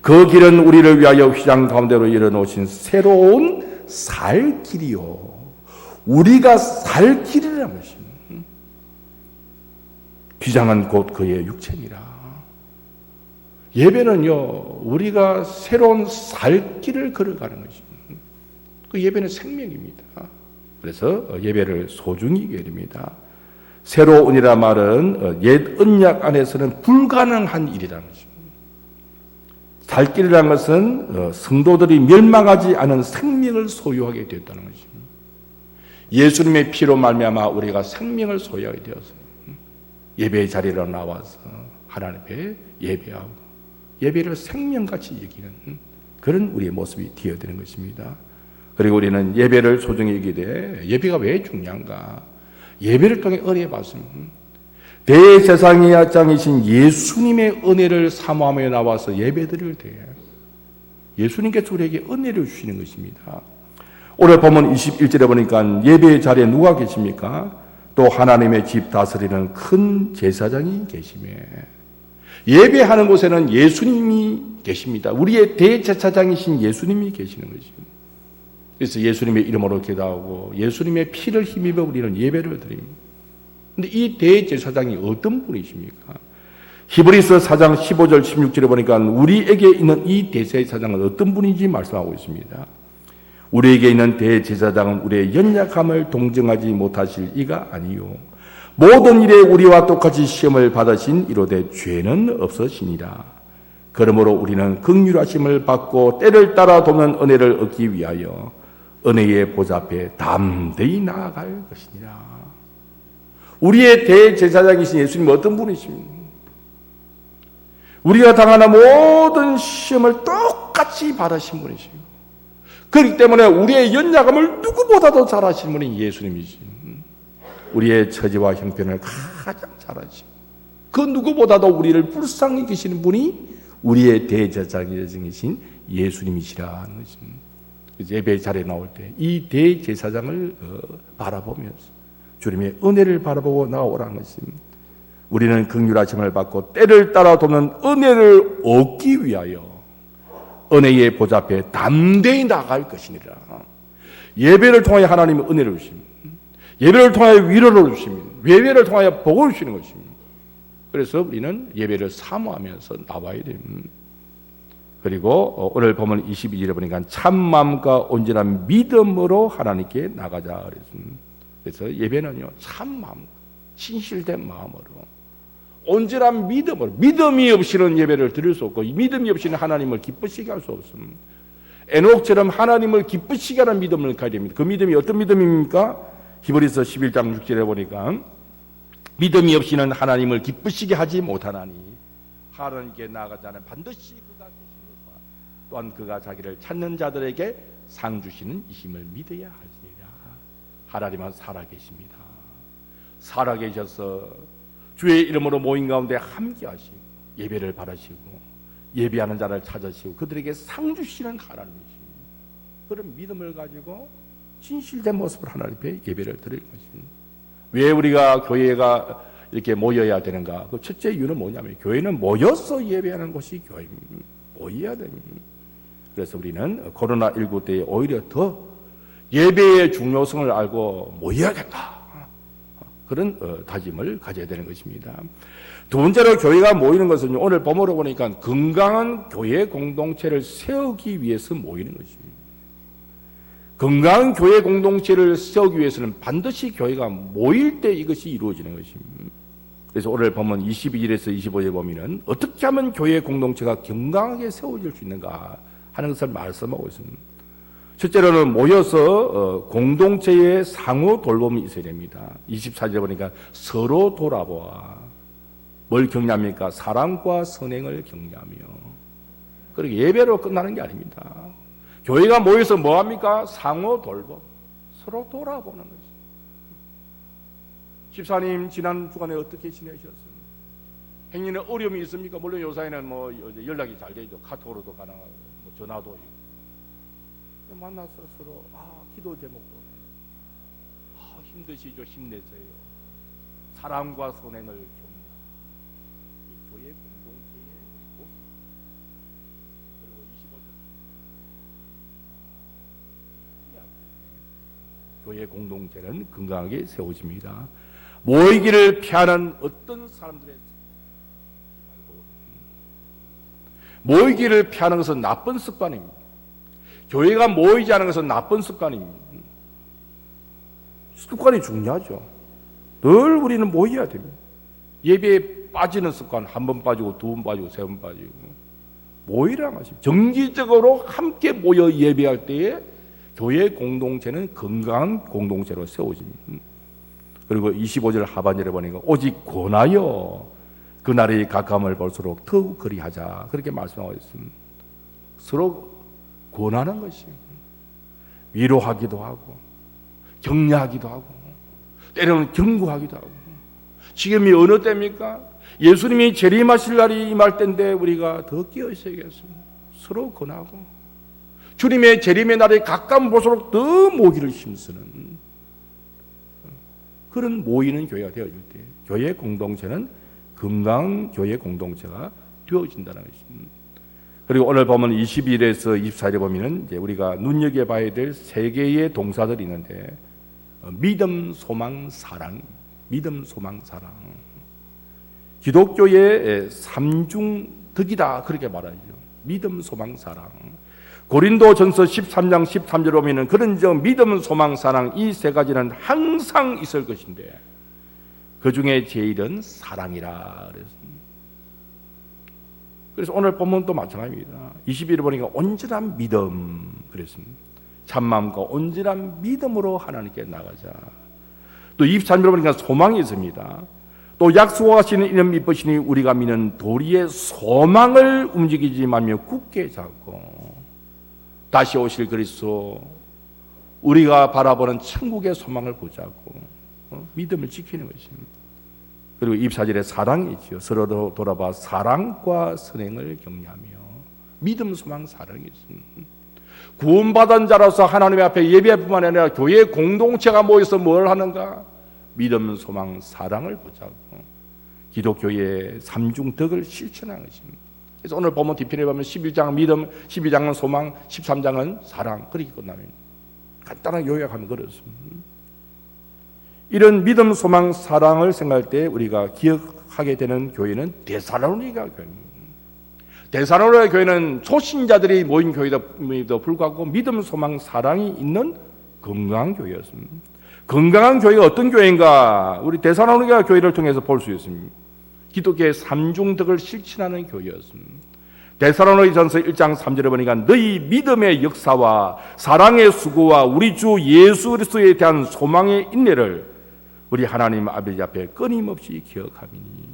그 길은 우리를 위하여 휘장 가운데로 열어놓으신 새로운 살 길이요. 우리가 살 길이라는 것입니다. 휘장은 곧 그의 육체니라. 예배는요, 우리가 새로운 살 길을 걸어가는 것입니다. 그 예배는 생명입니다. 그래서 예배를 소중히 여겨야 됩니다. 새로운이라 말은 옛 언약 안에서는 불가능한 일이라는 것입니다. 살 길이라는 것은 성도들이 멸망하지 않은 생명을 소유하게 되었다는 것입니다. 예수님의 피로 말미암아 우리가 생명을 소유하게 되었습니다. 예배의 자리로 나와서 하나님 앞에 예배하고 예배를 생명같이 여기는 그런 우리의 모습이 되어야 되는 것입니다. 그리고 우리는 예배를 소중히 여기되 예배가 왜 중요한가? 예배를 통해 은혜 받습니다. 대제사장의 아장이신 예수님의 은혜를 사모하며 나와서 예배드릴 때 예수님께서 우리에게 은혜를 주시는 것입니다. 오늘 본문 21절에 보니까 예배의 자리에 누가 계십니까? 또 하나님의 집 다스리는 큰 제사장이 계시며, 예배하는 곳에는 예수님이 계십니다. 우리의 대제사장이신 예수님이 계시는 것입니다. 그래서 예수님의 이름으로 기도하고 예수님의 피를 힘입어 우리는 예배를 드립니다. 그런데 이 대제사장이 어떤 분이십니까? 히브리서 4장 15절 16절에 보니까 우리에게 있는 이 대제사장은 어떤 분인지 말씀하고 있습니다. 우리에게 있는 대제사장은 우리의 연약함을 동정하지 못하실 이가 아니요 모든 일에 우리와 똑같이 시험을 받으신 이로되 죄는 없으시니라. 그러므로 우리는 긍휼하심을 받고 때를 따라 돕는 은혜를 얻기 위하여 은혜의 보좌 앞에 담대히 나아갈 것이니라. 우리의 대제사장이신 예수님은 어떤 분이십니까? 우리가 당하는 모든 시험을 똑같이 받으신 분이십니다. 그렇기 때문에 우리의 연약함을 누구보다도 잘 아시는 분이 예수님이십니다. 우리의 처지와 형편을 가장 잘 아시고 그 누구보다도 우리를 불쌍히 여기시는 분이 우리의 대제사장이신 예수님이시라는 것입니다. 예배 자리에 나올 때 이 대제사장을 바라보면서 주님의 은혜를 바라보고 나오라는 것입니다. 우리는 긍휼하심을 받고 때를 따라 돕는 은혜를 얻기 위하여 은혜의 보좌 앞에 담대히 나아갈 것이니라. 예배를 통하여 하나님은 은혜를 주십니다. 예배를 통하여 위로를 주십니다. 예배를 통하여 복을 주시는 것입니다. 그래서 우리는 예배를 사모하면서 나와야 됩니다. 그리고 오늘 보면 22절에 보니까 참 마음과 온전한 믿음으로 하나님께 나가자 그랬습니다. 그래서 예배는요, 참 마음, 진실된 마음으로 온전한 믿음으로, 믿음이 없이는 예배를 드릴 수 없고 믿음이 없이는 하나님을 기쁘시게 할 수 없습니다. 에녹처럼 하나님을 기쁘시게 하는 믿음을 가져야 됩니다. 그 믿음이 어떤 믿음입니까? 히브리서 11장 6절에 보니까 믿음이 없이는 하나님을 기쁘시게 하지 못하나니 하나님께 나아가자는 반드시 그가 계시니까 또한 그가 자기를 찾는 자들에게 상 주시는 이심을 믿어야 하시리라. 하나님은 살아계십니다. 살아계셔서 주의 이름으로 모인 가운데 함께하시고 예배를 바라시고 예배하는 자를 찾으시고 그들에게 상 주시는 하나님이십니다. 그런 믿음을 가지고 진실된 모습으로 하나님 앞에 예배를 드리는 것입니다. 왜 우리가 교회가 이렇게 모여야 되는가? 그 첫째 이유는 뭐냐면 교회는 모여서 예배하는 곳이 교회입니다. 모여야 됩니다. 그래서 우리는 코로나19 때에 오히려 더 예배의 중요성을 알고 모여야겠다. 그런 다짐을 가져야 되는 것입니다. 두 번째로 교회가 모이는 것은 오늘 본문으로 보니까 건강한 교회 공동체를 세우기 위해서 모이는 것입니다. 건강한 교회 공동체를 세우기 위해서는 반드시 교회가 모일 때 이것이 이루어지는 것입니다. 그래서 오늘 본문 22절에서 25절 보면은 어떻게 하면 교회 공동체가 건강하게 세워질 수 있는가 하는 것을 말씀하고 있습니다. 첫째로는 모여서 공동체의 상호 돌봄이 있어야 됩니다. 24절 보니까 서로 돌아보아. 뭘 격려합니까? 사랑과 선행을 격려하며. 그리고 예배로 끝나는 게 아닙니다. 교회가 모여서 뭐합니까? 상호 돌봄. 서로 돌아보는 거죠. 집사님 지난 주간에 어떻게 지내셨습니까? 행인에 어려움이 있습니까? 물론 요사이는 뭐 연락이 잘 되죠. 카톡으로도 가능하고 뭐 전화도 있고. 만나서 서로 기도 제목도 힘드시죠? 힘내세요. 사랑과 선행을 격려하고 이 교회 공동체의 모습. 그리고 25절 교회 공동체는 건강하게 세워집니다. 모이기를 피하는 어떤 사람들의 모이기를 피하는 것은 나쁜 습관입니다. 교회가 모이지 않은 것은 나쁜 습관입니다. 습관이 중요하죠. 늘 우리는 모여야 됩니다. 예배에 빠지는 습관, 한 번 빠지고 두 번 빠지고 세 번 빠지고 모이라는 것입니다. 정기적으로 함께 모여 예배할 때에 교회 공동체는 건강한 공동체로 세워집니다. 그리고 25절 하반절에 보니까 오직 권하여 그날이 가까움을 볼수록 더욱 그리하자 그렇게 말씀하고 있습니다. 서로 권하는 것이에요. 위로하기도 하고 격려하기도 하고 때로는 경고하기도 하고. 지금이 어느 때입니까? 예수님이 재림하실 날이 임할 때인데 우리가 더 끼어 있어야겠습니다. 서로 권하고 주님의 재림의 날이 가까움 볼수록 더 모기를 힘쓰는 그런 모이는 교회가 되어질 때 교회 공동체는 건강한 교회 공동체가 되어진다는 것입니다. 그리고 오늘 보면 21에서 24절에 보면은 이제 우리가 눈여겨봐야 될 세 개의 동사들이 있는데 믿음, 소망, 사랑. 믿음, 소망, 사랑. 기독교의 삼중덕이다 그렇게 말하죠. 믿음, 소망, 사랑. 고린도전서 13장 13절에 보면은 그런즉 믿음, 소망, 사랑 이 세 가지는 항상 있을 것인데 그 중에 제일은 사랑이라 그랬습니다. 그래서 오늘 본문도 마찬가지입니다. 21에 보니까 온전한 믿음 그랬습니다. 참마음과 온전한 믿음으로 하나님께 나가자. 또 23절에 보니까 소망이 있습니다. 또 약속하시는 이름 이쁘시니 우리가 믿는 도리의 소망을 움직이지 말며 굳게 잡고 다시 오실 그리스도 우리가 바라보는 천국의 소망을 붙잡고 믿음을 지키는 것입니다. 그리고 24절에 사랑이 있죠. 서로 돌아봐 사랑과 선행을 격려하며 믿음, 소망, 사랑이 있습니다. 구원받은 자로서 하나님 앞에 예배뿐만 아니라 교회 공동체가 모여서 뭘 하는가? 믿음, 소망, 사랑을 붙잡고 기독교의 삼중덕을 실천하는 것입니다. 그래서 오늘 본문 뒤편에 보면 11장은 믿음, 12장은 소망, 13장은 사랑 그렇게 끝납니다. 간단하게 요약하면 그렇습니다. 이런 믿음, 소망, 사랑을 생각할 때 우리가 기억하게 되는 교회는 데살로니가 교회입니다. 데살로니가 교회는 초신자들이 모인 교회임에도 불구하고 믿음, 소망, 사랑이 있는 건강한 교회였습니다. 건강한 교회가 어떤 교회인가? 우리 데살로니가 교회를 통해서 볼 수 있습니다. 기독교의 삼중덕을 실천하는 교회였습니다. 데살로니가전서 1장 3절에 보니까 너희 믿음의 역사와 사랑의 수고와 우리 주 예수 그리스도에 대한 소망의 인내를 우리 하나님 아버지 앞에 끊임없이 기억하미니.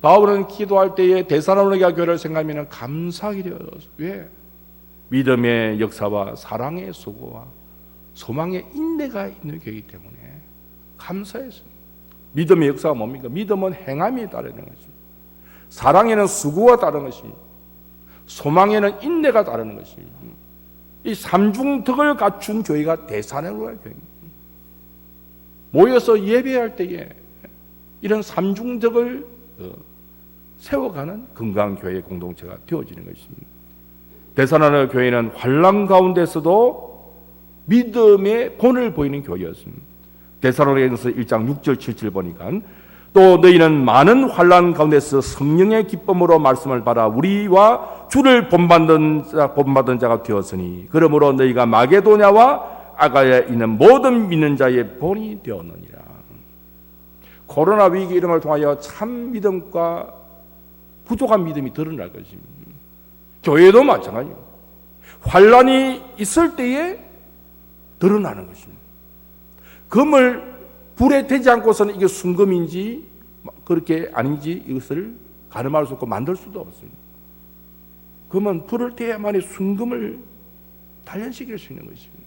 바울은 기도할 때에 데살로니가 교회를 생각하면 감사하게 되었어요. 왜? 믿음의 역사와 사랑의 수고와 소망의 인내가 있는 교회이기 때문에 감사했습니다. 믿음의 역사가 뭡니까? 믿음은 행함에 따르는 것입니다. 사랑에는 수고가 따르는 것입니다. 소망에는 인내가 따르는 것입니다. 이 삼중덕을 갖춘 교회가 대산으로의 교회입니다. 모여서 예배할 때에 이런 삼중덕을 세워가는 건강한 교회 공동체가 되어지는 것입니다. 대산하는 교회는 환난 가운데서도 믿음의 본을 보이는 교회였습니다. 데살로니가서 1장 6절 7절 보니까 또 너희는 많은 환난 가운데서 성령의 기쁨으로 말씀을 받아 우리와 주를 본받은 자가 되었으니 그러므로 너희가 마게도냐와 아가야에 있는 모든 믿는 자의 본이 되었느니라. 코로나 위기 이런 걸 통하여 참 믿음과 부족한 믿음이 드러날 것입니다. 교회도 마찬가지입니다. 환난이 있을 때에 드러나는 것입니다. 금을 불에 대지 않고서는 이게 순금인지 그렇게 아닌지 이것을 가늠할 수 없고 만들 수도 없습니다. 금은 불을 대야만이 순금을 단련시킬 수 있는 것입니다.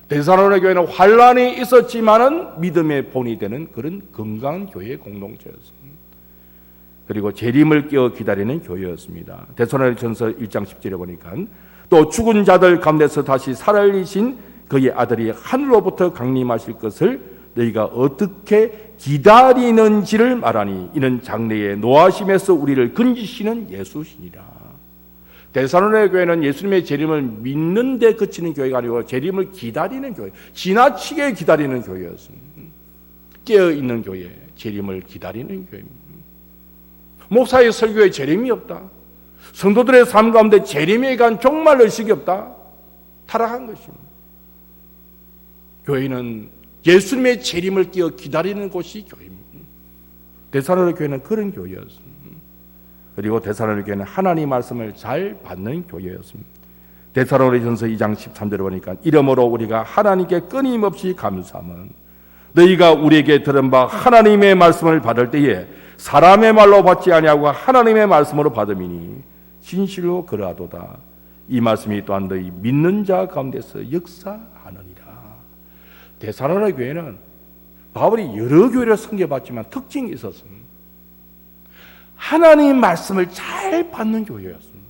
데살로니가 교회는 환난이 있었지만은 믿음의 본이 되는 그런 건강한 교회 공동체였습니다. 그리고 재림을 깨어 기다리는 교회였습니다. 데살로니가전서 1장 10절에 보니까 또 죽은 자들 가운데서 다시 살아계신 그의 아들이 하늘로부터 강림하실 것을 너희가 어떻게 기다리는지를 말하니 이는 장래에 노하심에서 우리를 건지시는 예수시니라. 데살로니가 교회는 예수님의 재림을 믿는 데 그치는 교회가 아니고 재림을 기다리는 교회, 지나치게 기다리는 교회였습니다. 깨어있는 교회, 재림을 기다리는 교회입니다. 목사의 설교에 재림이 없다. 성도들의 삶 가운데 재림에 관한 정말 의식이 없다. 타락한 것입니다. 교회는 예수님의 재림을 끼어 기다리는 곳이 교회입니다. 데살로니가 교회는 그런 교회였습니다. 그리고 데살로니가 교회는 하나님 말씀을 잘 받는 교회였습니다. 데살로니가전서 2장 13절에 보니까 이러므로 우리가 하나님께 끊임없이 감사함은 너희가 우리에게 들은 바 하나님의 말씀을 받을 때에 사람의 말로 받지 아니하고 하나님의 말씀으로 받음이니 진실로 그러하도다. 이 말씀이 또한 너희 믿는 자 가운데서 역사하느니라. 데살로니가 교회는 바울이 여러 교회를 섬겨봤지만 특징이 있었습니다. 하나님 말씀을 잘 받는 교회였습니다.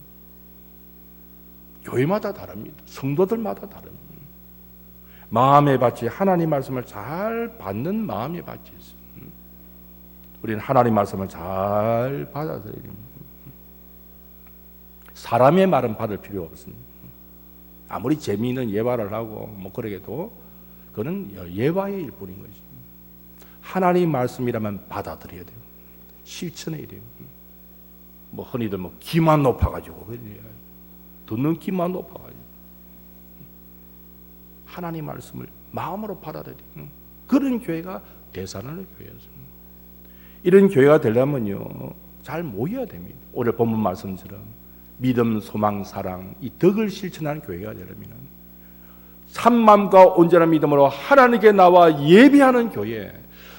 교회마다 다릅니다. 성도들마다 다릅니다. 마음에 받지 하나님 말씀을 잘 받는 마음에 받지 있습니다. 우리는 하나님 말씀을 잘 받아들여야 됩니다. 사람의 말은 받을 필요 없습니다. 아무리 재미있는 예화를 하고 뭐 그러게도 그건 예화의 일뿐인 것입니다. 하나님 말씀이라면 받아들여야 돼요. 실천해야 돼요. 뭐 흔히들 뭐 기만 높아가지고 듣는 기만 높아가지고 하나님 말씀을 마음으로 받아들여야 돼요. 그런 교회가 데살로니가 교회였습니다. 이런 교회가 되려면요 잘 모여야 됩니다. 오늘 본문 말씀처럼 믿음, 소망, 사랑 이 덕을 실천하는 교회가 되려면 참마음과 온전한 믿음으로 하나님께 나와 예배하는 교회,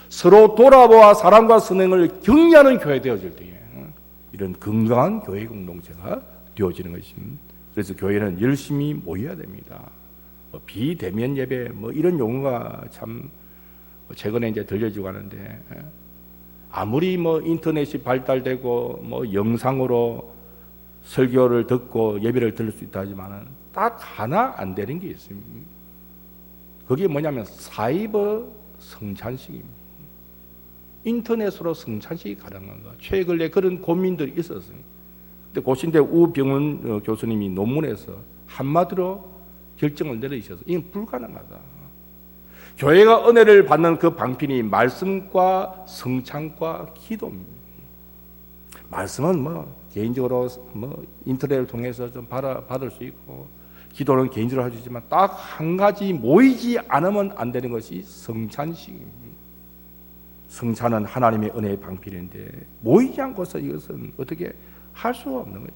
서로 돌아보아 사랑과 선행을 격려하는 교회 되어질 때에 이런 건강한 교회 공동체가 되어지는 것입니다. 그래서 교회는 열심히 모여야 됩니다. 뭐 비대면 예배 뭐 이런 용어가 참 최근에 이제 들려지고 하는데 아무리 뭐 인터넷이 발달되고 뭐 영상으로 설교를 듣고 예배를 들을 수 있다 하지만은 딱 하나 안 되는 게 있습니다. 그게 뭐냐면 사이버 성찬식입니다. 인터넷으로 성찬식이 가능한가? 최근에 그런 고민들이 있었습니다. 근데 고신대 우병훈 교수님이 논문에서 한마디로 결정을 내리셔서 이건 불가능하다. 교회가 은혜를 받는 그 방편이 말씀과 성찬과 기도입니다. 말씀은 뭐 개인적으로 뭐 인터넷을 통해서 좀 받을 수 있고 기도는 개인적으로 할 수 있지만 딱 한 가지 모이지 않으면 안 되는 것이 성찬식입니다. 성찬은 하나님의 은혜의 방편인데 모이지 않고서 이것은 어떻게 할 수가 없는 거죠.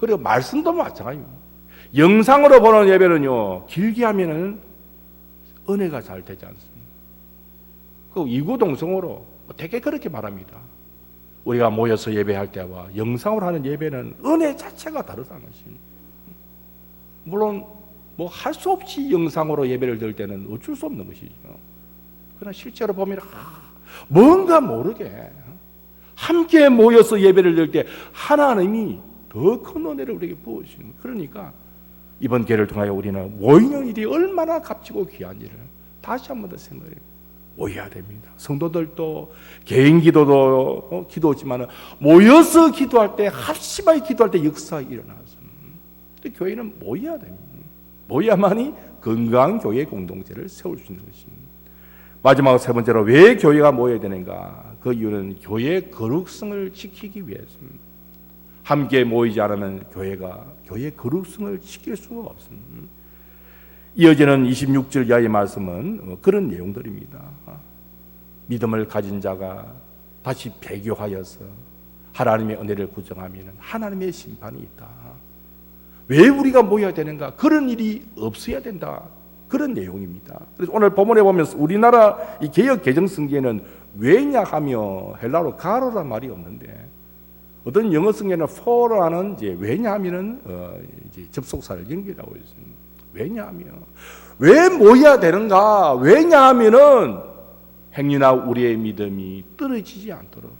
그리고 말씀도 마찬가지입니다. 영상으로 보는 예배는요 길게 하면은 은혜가 잘 되지 않습니다. 그 이구동성으로 되게 그렇게 말합니다. 우리가 모여서 예배할 때와 영상으로 하는 예배는 은혜 자체가 다르다는 것입니다. 물론 뭐 할 수 없이 영상으로 예배를 드릴 때는 어쩔 수 없는 것이죠. 그러나 실제로 보면 뭔가 모르게 함께 모여서 예배를 드릴 때 하나님이 더 큰 은혜를 우리에게 부으시는 거예요. 그러니까 이번 기회를 통하여 우리는 모이는 일이 얼마나 값지고 귀한지를 다시 한 번 더 생각해요. 모여야 됩니다. 성도들도 개인 기도도 기도지만 모여서 기도할 때, 합심하게 기도할 때 역사가 일어나서 교회는 모여야 됩니다. 모여야만이 건강한 교회 공동체를 세울 수 있는 것입니다. 마지막 세 번째로 왜 교회가 모여야 되는가? 그 이유는 교회의 거룩성을 지키기 위해서입니다. 함께 모이지 않으면 교회가 교회의 거룩성을 지킬 수가 없습니다. 이어지는 26절 이하의 말씀은 그런 내용들입니다. 믿음을 가진 자가 다시 배교하여서 하나님의 은혜를 부정하면 하나님의 심판이 있다. 왜 우리가 모여야 되는가? 그런 일이 없어야 된다. 그런 내용입니다. 그래서 오늘 본문에 보면 우리나라 이 개역 개정 성경에는 왜냐하며 헬라어로 가로란 말이 없는데 어떤 영어 성경에는 for라는 이제 왜냐하면은 이제 접속사를 연결하고 있습니다. 왜냐하며 왜 모여야 되는가? 왜냐하면은 행위나 우리의 믿음이 떨어지지 않도록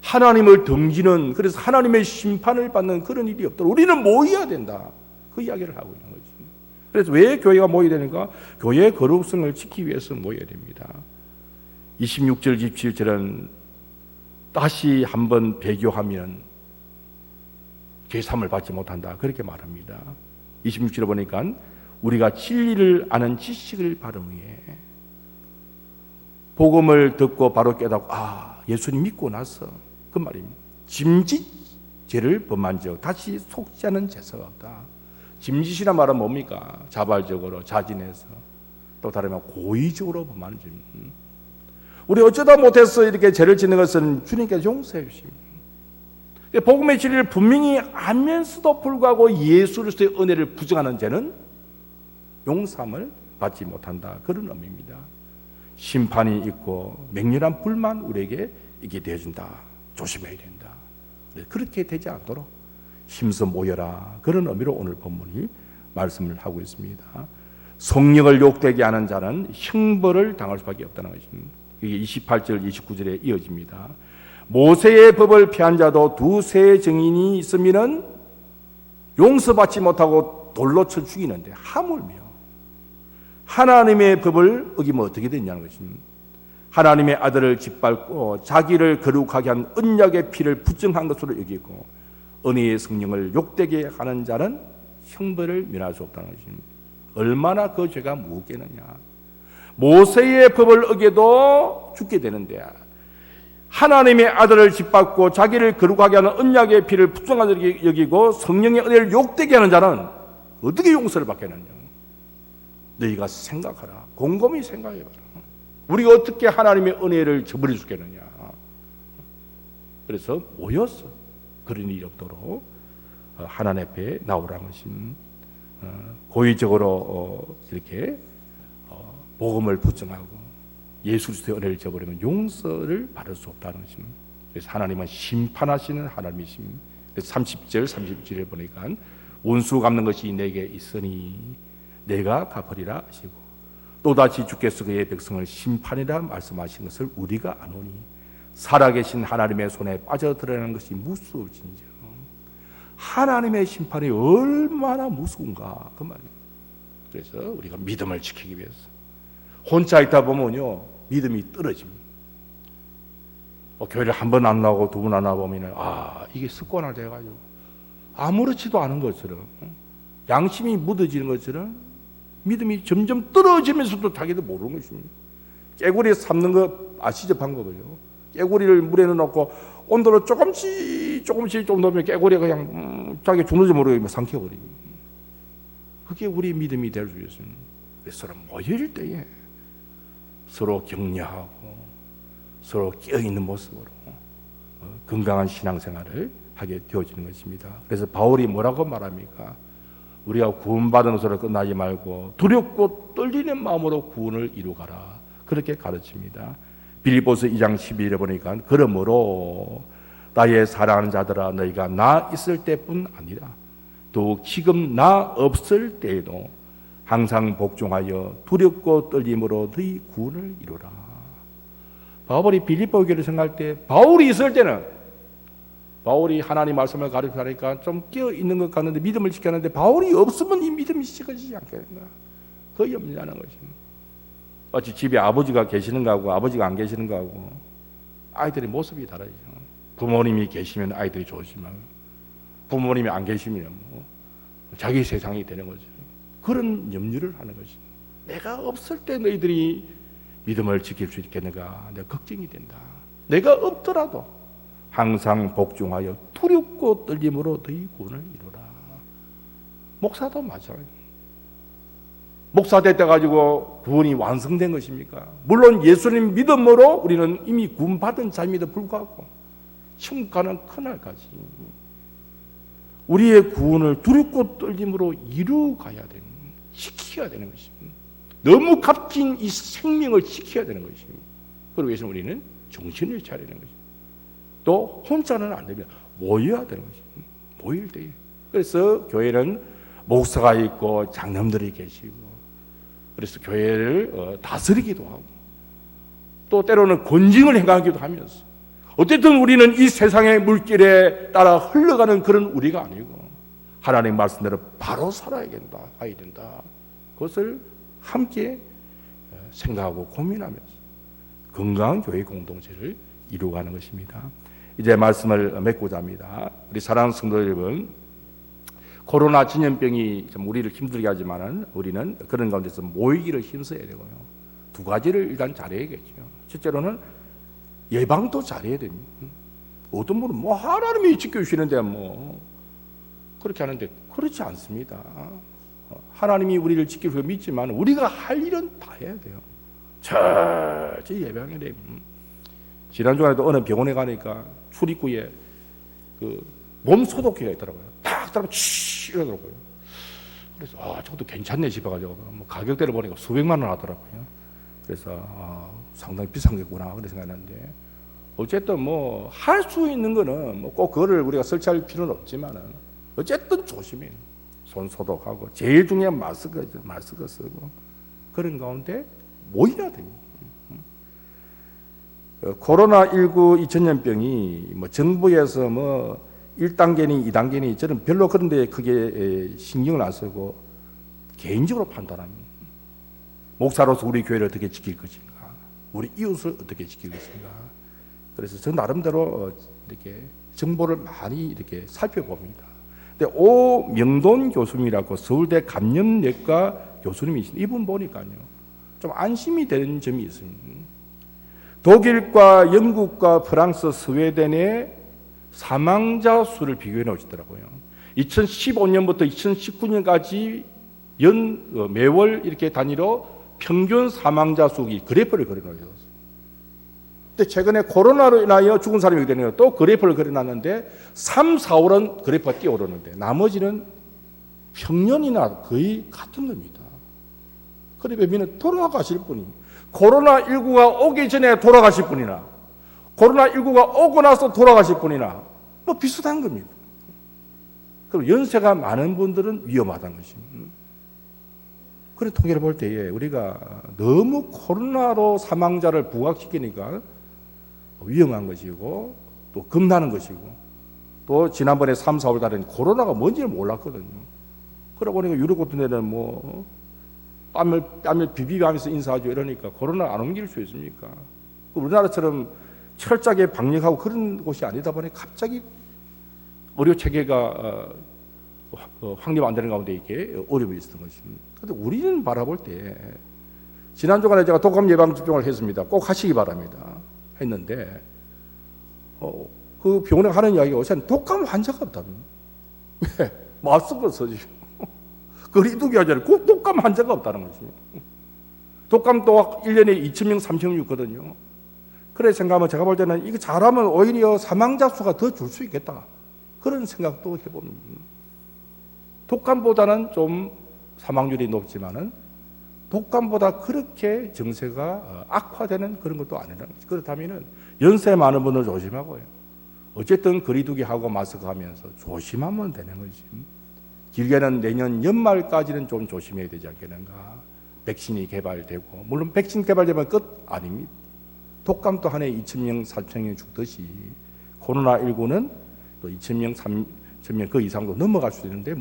하나님을 등지는 그래서 하나님의 심판을 받는 그런 일이 없도록 우리는 모여야 된다. 그 이야기를 하고 있는 거죠. 그래서 왜 교회가 모여야 되는가? 교회의 거룩성을 지키기 위해서 모여야 됩니다. 26절, 27절은 다시 한번 배교하면 죄삼을 받지 못한다. 그렇게 말합니다. 26절에 보니까 우리가 진리를 아는 지식을 바른 후에 복음을 듣고 바로 깨닫고 예수님 믿고 나서 그 말입니다. 짐짓 죄를 범한 적 다시 속지 않은 죄사가 없다. 짐짓이란 말은 뭡니까? 자발적으로 자진해서 또 다르면 고의적으로 범하는 죄. 우리 어쩌다 못해서 이렇게 죄를 짓는 것은 주님께서 용서해 주십니다. 복음의 진리를 분명히 알면서도 불구하고 예수 그리스도의 은혜를 부정하는 죄는 용서함을 받지 못한다. 그런 의미입니다. 심판이 있고 맹렬한 불만 우리에게 있게 되어준다. 조심해야 된다. 그렇게 되지 않도록 힘써 모여라. 그런 의미로 오늘 본문이 말씀을 하고 있습니다. 성령을 욕되게 하는 자는 형벌을 당할 수밖에 없다는 것입니다. 이게 28절, 29절에 이어집니다. 모세의 법을 피한 자도 두세 증인이 있으면은 용서받지 못하고 돌로 쳐 죽이는데 하물며 하나님의 법을 어기면 어떻게 되냐는 것입니다. 하나님의 아들을 짓밟고 자기를 거룩하게 한 언약의 피를 부정한 것으로 여기고 은혜의 성령을 욕되게 하는 자는 형벌을 면할 수 없다는 것입니다. 얼마나 그 죄가 무겁겠느냐. 모세의 법을 어겨도 죽게 되는데 하나님의 아들을 짓밟고 자기를 거룩하게 하는 언약의 피를 부정한 것으로 여기고 성령의 은혜를 욕되게 하는 자는 어떻게 용서를 받겠느냐. 너희가 생각하라. 곰곰이 생각해봐라. 우리가 어떻게 하나님의 은혜를 저버릴 수 있겠느냐. 그래서 모여서 그런 일이 없도록 하나님 앞에 나오라는 것입니다. 고의적으로 이렇게 복음을 부정하고 예수 그리스도의 은혜를 저버리면 용서를 받을 수 없다는 것입니다. 그래서 하나님은 심판하시는 하나님이십니다. 그래서 30절, 31절에 보니까 원수 갚는 것이 내게 있으니 내가 갚으리라 하시고 또다시 주께서 그의 백성을 심판이라 말씀하신 것을 우리가 아노니 살아계신 하나님의 손에 빠져들어가는 것이 무서울지니라. 하나님의 심판이 얼마나 무서운가 그 말입니다. 그래서 우리가 믿음을 지키기 위해서 혼자 있다 보면요 믿음이 떨어집니다. 교회를 한 번 안 나오고 두 번 안 나오면 이게 습관화 돼가지고 아무렇지도 않은 것처럼 양심이 묻어지는 것처럼 믿음이 점점 떨어지면서도 자기도 모르는 것입니다. 깨구리 삶는 거 아시죠? 방법을요. 깨구리를 물에 넣어놓고 온도를 조금씩 좀 넣으면 깨구리가 그냥 자기 죽는지 모르게 삼켜버립니다. 그게 우리 믿음이 될 수 있습니다. 서로 모일 때에 서로 격려하고 서로 깨어있는 모습으로 건강한 신앙생활을 하게 되어지는 것입니다. 그래서 바울이 뭐라고 말합니까? 우리가 구원받은 것으로 끝나지 말고 두렵고 떨리는 마음으로 구원을 이루가라. 그렇게 가르칩니다. 빌립보서 2장 12절에 보니까 그러므로 나의 사랑하는 자들아 너희가 나 있을 때뿐 아니라 더욱 지금 나 없을 때에도 항상 복종하여 두렵고 떨림으로 너희 구원을 이루라. 바울이 빌립보 교회를 생각할 때 바울이 있을 때는 바울이 하나님 말씀을 가르치니까 좀 깨어 있는 것 같는데 믿음을 지켰는데 바울이 없으면 이 믿음이 지켜지지 않겠는가? 그 염려하는 것입니다. 마치 집에 아버지가 계시는 거하고 아버지가 안 계시는 거하고 아이들의 모습이 다르죠. 부모님이 계시면 아이들이 좋지만 부모님이 안 계시면 뭐 자기 세상이 되는 거죠. 그런 염려를 하는 것이. 내가 없을 때 너희들이 믿음을 지킬 수 있겠는가? 내가 걱정이 된다. 내가 없더라도 항상 복종하여 두렵고 떨림으로 너희 구원을 이루라. 목사도 마찬가지예요. 목사 됐다 가지고 구원이 완성된 것입니까? 물론 예수님 믿음으로 우리는 이미 구원받은 자임에도 불구하고 천국 가는 그날까지 우리의 구원을 두렵고 떨림으로 이루어가야 되는, 지켜야 되는 것입니다. 너무 값진 이 생명을 지켜야 되는 것입니다. 그러기 위해서 우리는 정신을 차리는 것입니다. 또 혼자는 안 됩니다. 모여야 되는 것입니다. 모일 때에. 그래서 교회는 목사가 있고 장남들이 계시고, 그래서 교회를 다스리기도 하고, 또 때로는 권징을 행하기도 하면서, 어쨌든 우리는 이 세상의 물길에 따라 흘러가는 그런 우리가 아니고 하나님 말씀대로 바로 살아야 된다. 그것을 함께 생각하고 고민하면서 건강한 교회 공동체를 이루어가는 것입니다. 이제 말씀을 맺고자 합니다. 우리 사랑하는 성도 여러분, 코로나 전염병이 좀 우리를 힘들게 하지만은 우리는 그런 가운데서 모이기를 힘써야 되고요. 두 가지를 일단 잘해야겠죠. 첫째로는 예방도 잘해야 됩니다. 어떤 분은 뭐 하나님이 지켜주시는데 뭐 그렇게 하는데 그렇지 않습니다. 하나님이 우리를 지키고 믿지만 우리가 할 일은 다 해야 돼요. 철저히 예방해야 돼요. 지난주에도 어느 병원에 가니까 출입구에 그 몸 소독기가 있더라고요. 탁 들어가면 치 이러더라고요. 그래서 저것도 괜찮네 싶어가지고 뭐 가격대를 보니까 수백만 원 하더라고요. 그래서 상당히 비싼 거구나 그런 생각했는데, 어쨌든 뭐 할 수 있는 거는 뭐 꼭 그거를 우리가 설치할 필요는 없지만은 어쨌든 조심해요. 손 소독하고 제일 중요한 마스크 쓰고 그런 가운데 모여야 됩니다. 코로나19 2000년병이 뭐 정부에서 뭐 1단계니 2단계니 저는 별로 그런 데 크게 신경을 안 쓰고 개인적으로 판단합니다. 목사로서 우리 교회를 어떻게 지킬 것인가, 우리 이웃을 어떻게 지킬 것인가. 그래서 저 나름대로 이렇게 정보를 많이 이렇게 살펴봅니다. 근데 오명돈 교수님이라고 서울대 감염내과 교수님이신 이분 보니까요, 좀 안심이 되는 점이 있습니다. 독일과 영국과 프랑스, 스웨덴의 사망자 수를 비교해 놓으시더라고요. 2015년부터 2019년까지 매월 이렇게 단위로 평균 사망자 수기 그래프를 그려놓으셨어요. 근데 최근에 코로나로 인하여 죽은 사람이 되네요. 또 그래프를 그려놨는데 3, 4월은 그래프가 뛰어오르는데 나머지는 평년이나 거의 같은 겁니다. 그러면 돌아가실 분이 코로나19가 오기 전에 돌아가실 분이나 코로나19가 오고 나서 돌아가실 분이나 뭐 비슷한 겁니다. 그럼 연세가 많은 분들은 위험하다는 것입니다. 그런 통계를 볼 때에 우리가 너무 코로나로 사망자를 부각시키니까 위험한 것이고 또 겁나는 것이고, 또 지난번에 3, 4월 달에는 코로나가 뭔지를 몰랐거든요. 그러고 보니까 유럽 같은 데는 뭐 땀을 비비면서 인사하죠. 이러니까 코로나 안 옮길 수 있습니까? 우리나라처럼 철저하게 방역하고 그런 곳이 아니다 보니 갑자기 의료 체계가 확립 안 되는 가운데 이게 어려움이 있었던 것입니다. 그런데 우리는 바라볼 때 지난주간에 제가 독감 예방 접종을 했습니다. 꼭 하시기 바랍니다. 했는데 그 병원에 하는 이야기가 우선 독감 환자가 없답니다. 왜? 마스크 써주시고 거리두기 하잖아요. 꼭 독감 환자가 없다는 거지. 독감도 1년에 2,000명, 3,000명 있거든요. 그래 생각하면 제가 볼 때는 이거 잘하면 오히려 사망자 수가 더 줄 수 있겠다. 그런 생각도 해봅니다. 독감보다는 좀 사망률이 높지만은 독감보다 그렇게 정세가 악화되는 그런 것도 아니라는 거죠. 그렇다면은 연세 많은 분들 조심하고요. 어쨌든 거리두기 하고 마스크 하면서 조심하면 되는 거지. 길게는 내년 연말까지는 좀 조심해야 되지 않겠는가. 백신이 개발되고, 물론 백신 개발되면 끝 아닙니다. 독감도 한 해 2,000명, 4,000명 죽듯이 코로나19는 또 2,000명, 3,000명 그 이상도 넘어갈 수도 있는데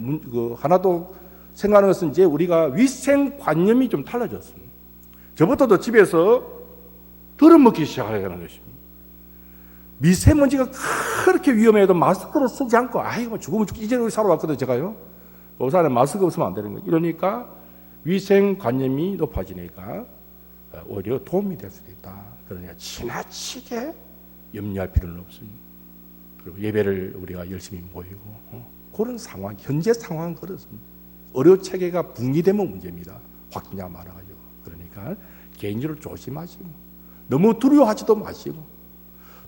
하나도 생각하는 것은 이제 우리가 위생관념이 좀 달라졌습니다. 저부터도 집에서 들어먹기 시작하는 것입니다. 미세먼지가 그렇게 위험해도 마스크를 쓰지 않고 아이고 죽으면 죽지 이제 우리 살아왔거든요. 제가요. 우산에 마스크 없으면 안 되는 거예요. 이러니까 위생관념이 높아지니까 오히려 도움이 될 수도 있다. 그러니까 지나치게 염려할 필요는 없습니다. 그리고 예배를 우리가 열심히 모이고 그런 상황, 현재 상황은 그렇습니다. 의료 체계가 붕괴되면 문제입니다. 확진자가 많아가지고. 그러니까 개인적으로 조심하시고 너무 두려워하지도 마시고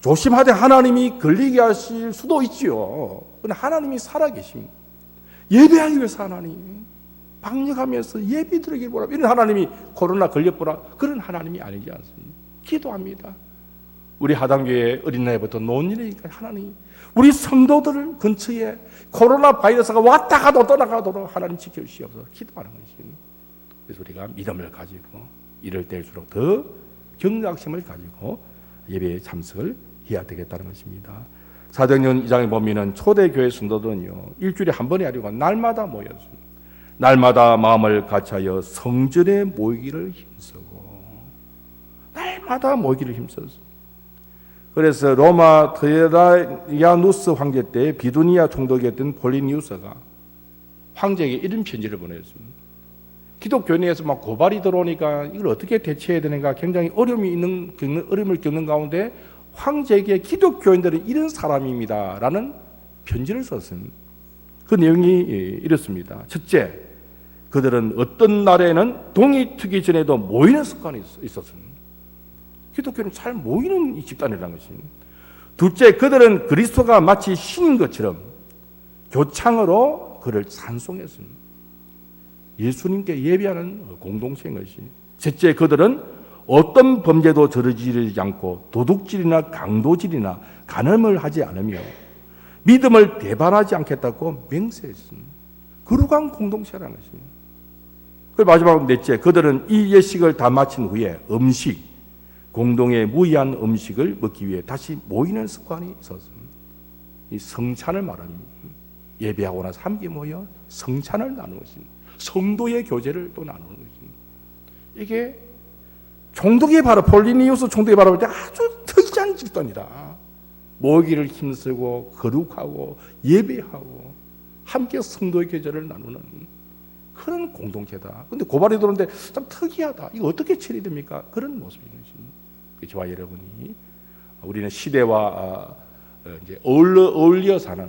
조심하되 하나님이 걸리게 하실 수도 있지요. 그러나 하나님이 살아계십니다. 예배하기 위해서 하나님 방역하면서 예배 드리길 보라. 이런 하나님이 코로나 걸려보라. 그런 하나님이 아니지 않습니다. 기도합니다. 우리 하단교회 어린 나이부터 노인이니까 하나님 우리 성도들 근처에 코로나 바이러스가 왔다 가도 떠나가도록 하나님 지켜주시옵소서 기도하는 것입니다. 그래서 우리가 믿음을 가지고 이럴 때일수록 더 경각심을 가지고 예배에 참석을 해야 되겠다는 것입니다. 사도행전 2장에 보면은 초대교회 성도들은요 일주일에 한 번이 아니고 날마다 모였습니다. 날마다 마음을 같이하여 성전에 모이기를 힘쓰고 날마다 모이기를 힘썼습니다. 그래서 로마 트라이아누스 황제 때 비두니아 총독이었던 폴리니우스가 황제에게 이런 편지를 보냈습니다. 기독교인에서 막 고발이 들어오니까 이걸 어떻게 대처해야 되는가 굉장히 어려움을 겪는 가운데 황제에게 기독교인들은 이런 사람입니다라는 편지를 썼습니다. 그 내용이 이렇습니다. 첫째, 그들은 어떤 날에는 동이 트기 전에도 모이는 습관이 있었습니다. 기독교는 잘 모이는 이 집단이라는 것입니다. 둘째, 그들은 그리스도가 마치 신인 것처럼 교창으로 그를 찬송했습니다. 예수님께 예배하는 공동체인 것이. 셋째, 그들은 어떤 범죄도 저지르지 않고 도둑질이나 강도질이나 간음을 하지 않으며 믿음을 대반하지 않겠다고 맹세했습니다. 거룩한 공동체라는 것입니다. 그리고 마지막 넷째, 그들은 이 예식을 다 마친 후에 공동의 무의한 음식을 먹기 위해 다시 모이는 습관이 있었습니다. 이 성찬을 말합니다. 예배하고 나서 함께 모여 성찬을 나누는 것입니다. 성도의 교제를 또 나누는 것입니다. 이게 총독이 바로 폴리니우스 총독이 바라볼 때 아주 특이한 집단이다. 모이기를 힘쓰고 거룩하고 예배하고 함께 성도의 교제를 나누는 그런 공동체다. 그런데 고발이 들어오는데 참 특이하다. 이거 어떻게 처리됩니까? 그런 모습인 것입니다. 저와 여러분이 우리는 시대와 이제 어울려 사는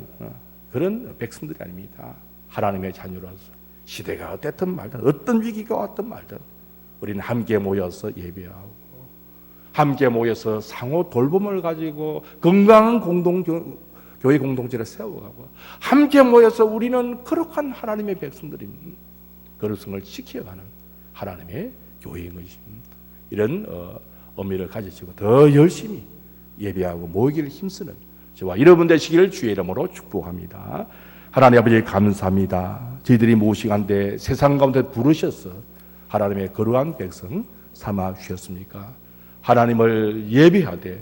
그런 백성들이 아닙니다. 하나님의 자녀로서 시대가 어땠든 말든 어떤 위기가 왔든 말든 우리는 함께 모여서 예배하고 함께 모여서 상호 돌봄을 가지고 건강한 교회 공동체를 세워가고 함께 모여서 우리는 거룩한 하나님의 백성들입니다. 거룩성을 지켜가는 하나님의 교회인 것입니다. 이런 의미를 가지시고 더 열심히 예배하고 모이기를 힘쓰는 저와 여러분 되시기를 주의 이름으로 축복합니다. 하나님 아버지 감사합니다. 저희들이 모시간데 세상 가운데 부르셔서 하나님의 거룩한 백성 삼아 주셨습니까? 하나님을 예배하되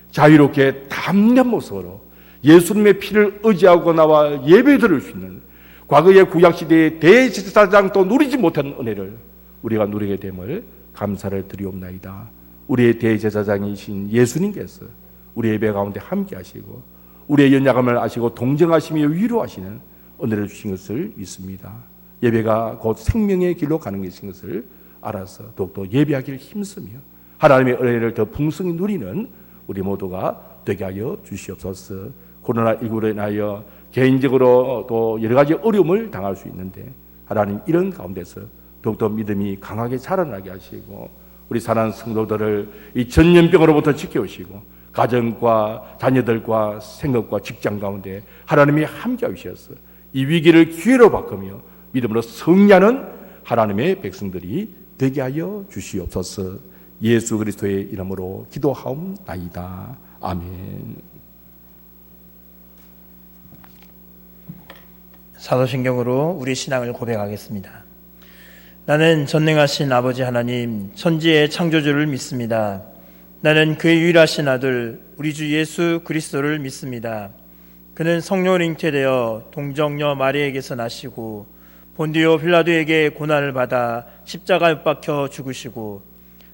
자유롭게 담대한 모습으로 예수님의 피를 의지하고 나와 예배 드릴 수 있는 과거의 구약시대의 대제사장도 누리지 못한 은혜를 우리가 누리게 됨을 감사를 드리옵나이다. 우리의 대제사장이신 예수님께서 우리 예배 가운데 함께 하시고 우리의 연약함을 아시고 동정하시며 위로하시는 은혜를 주신 것을 믿습니다. 예배가 곧 생명의 길로 가는 것인 것을 알아서 더욱더 예배하기를 힘쓰며 하나님의 은혜를 더 풍성히 누리는 우리 모두가 되게 하여 주시옵소서. 코로나19로 인하여 개인적으로 또 여러 가지 어려움을 당할 수 있는데 하나님 이런 가운데서 더욱더 믿음이 강하게 자라나게 하시고 우리 사랑하는 성도들을 이 전염병으로부터 지켜오시고 가정과 자녀들과 생업과 직장 가운데 하나님이 함께 하셔서 이 위기를 기회로 바꾸며 믿음으로 승리하는 하나님의 백성들이 되게 하여 주시옵소서. 예수 그리스도의 이름으로 기도하옵나이다. 아멘. 사도신경으로 우리 신앙을 고백하겠습니다. 나는 전능하신 아버지 하나님 천지의 창조주를 믿습니다. 나는 그의 유일하신 아들 우리 주 예수 그리스도를 믿습니다. 그는 성령으로 잉태되어 동정녀 마리에게서 나시고 본디오 빌라도에게 고난을 받아 십자가에 못 박혀 죽으시고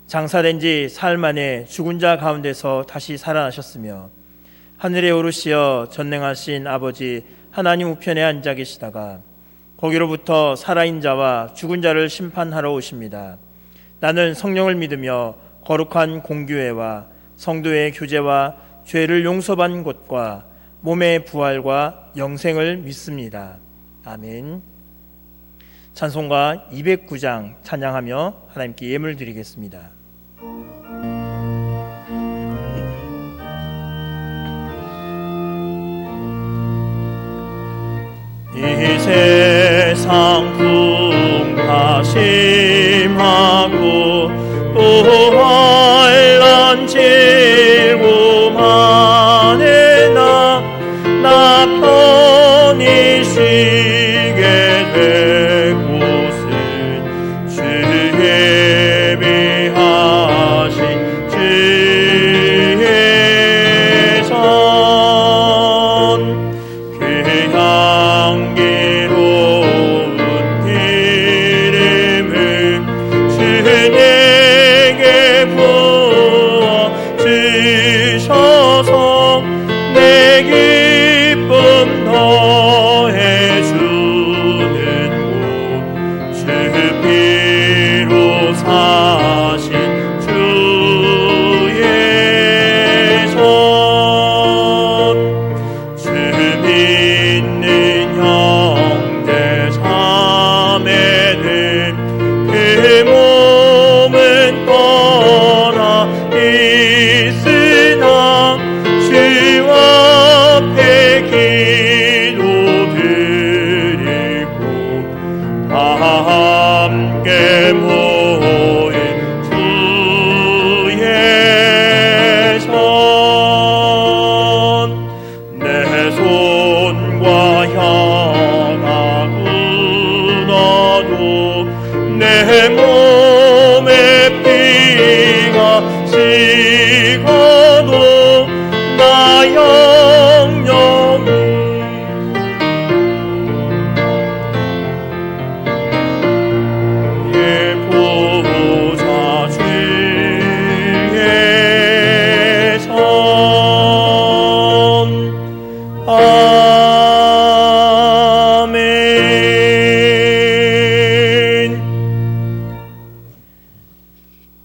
장사된 지 사흘 만에 죽은 자 가운데서 다시 살아나셨으며 하늘에 오르시어 전능하신 아버지 하나님 우편에 앉아 계시다가 거기로부터 살아있는 자와 죽은 자를 심판하러 오십니다. 나는 성령을 믿으며 거룩한 공교회와 성도의 교제와 죄를 용서받는 것과 몸의 부활과 영생을 믿습니다. 아멘. 찬송가 209장 찬양하며 하나님께 예물 드리겠습니다. 이 세상 풍파심하고 또 환난 질고만에 나 편히 쉬게 될 곳은 주 예비하신 주의 전 그 향기로운 이름을 주 내게 부어 주셔서 내 기쁨 더해주는 곳 주 피로 사신 주의 전 주 믿는 형제 자매들 그 몸은 떠나 있으나 주 앞에 기도드리고 다 함께 모인 주의 전 내 손과 혀가 굳어도 내 몸에 피가 식어도 나 영영히 보자 주의 전 아멘.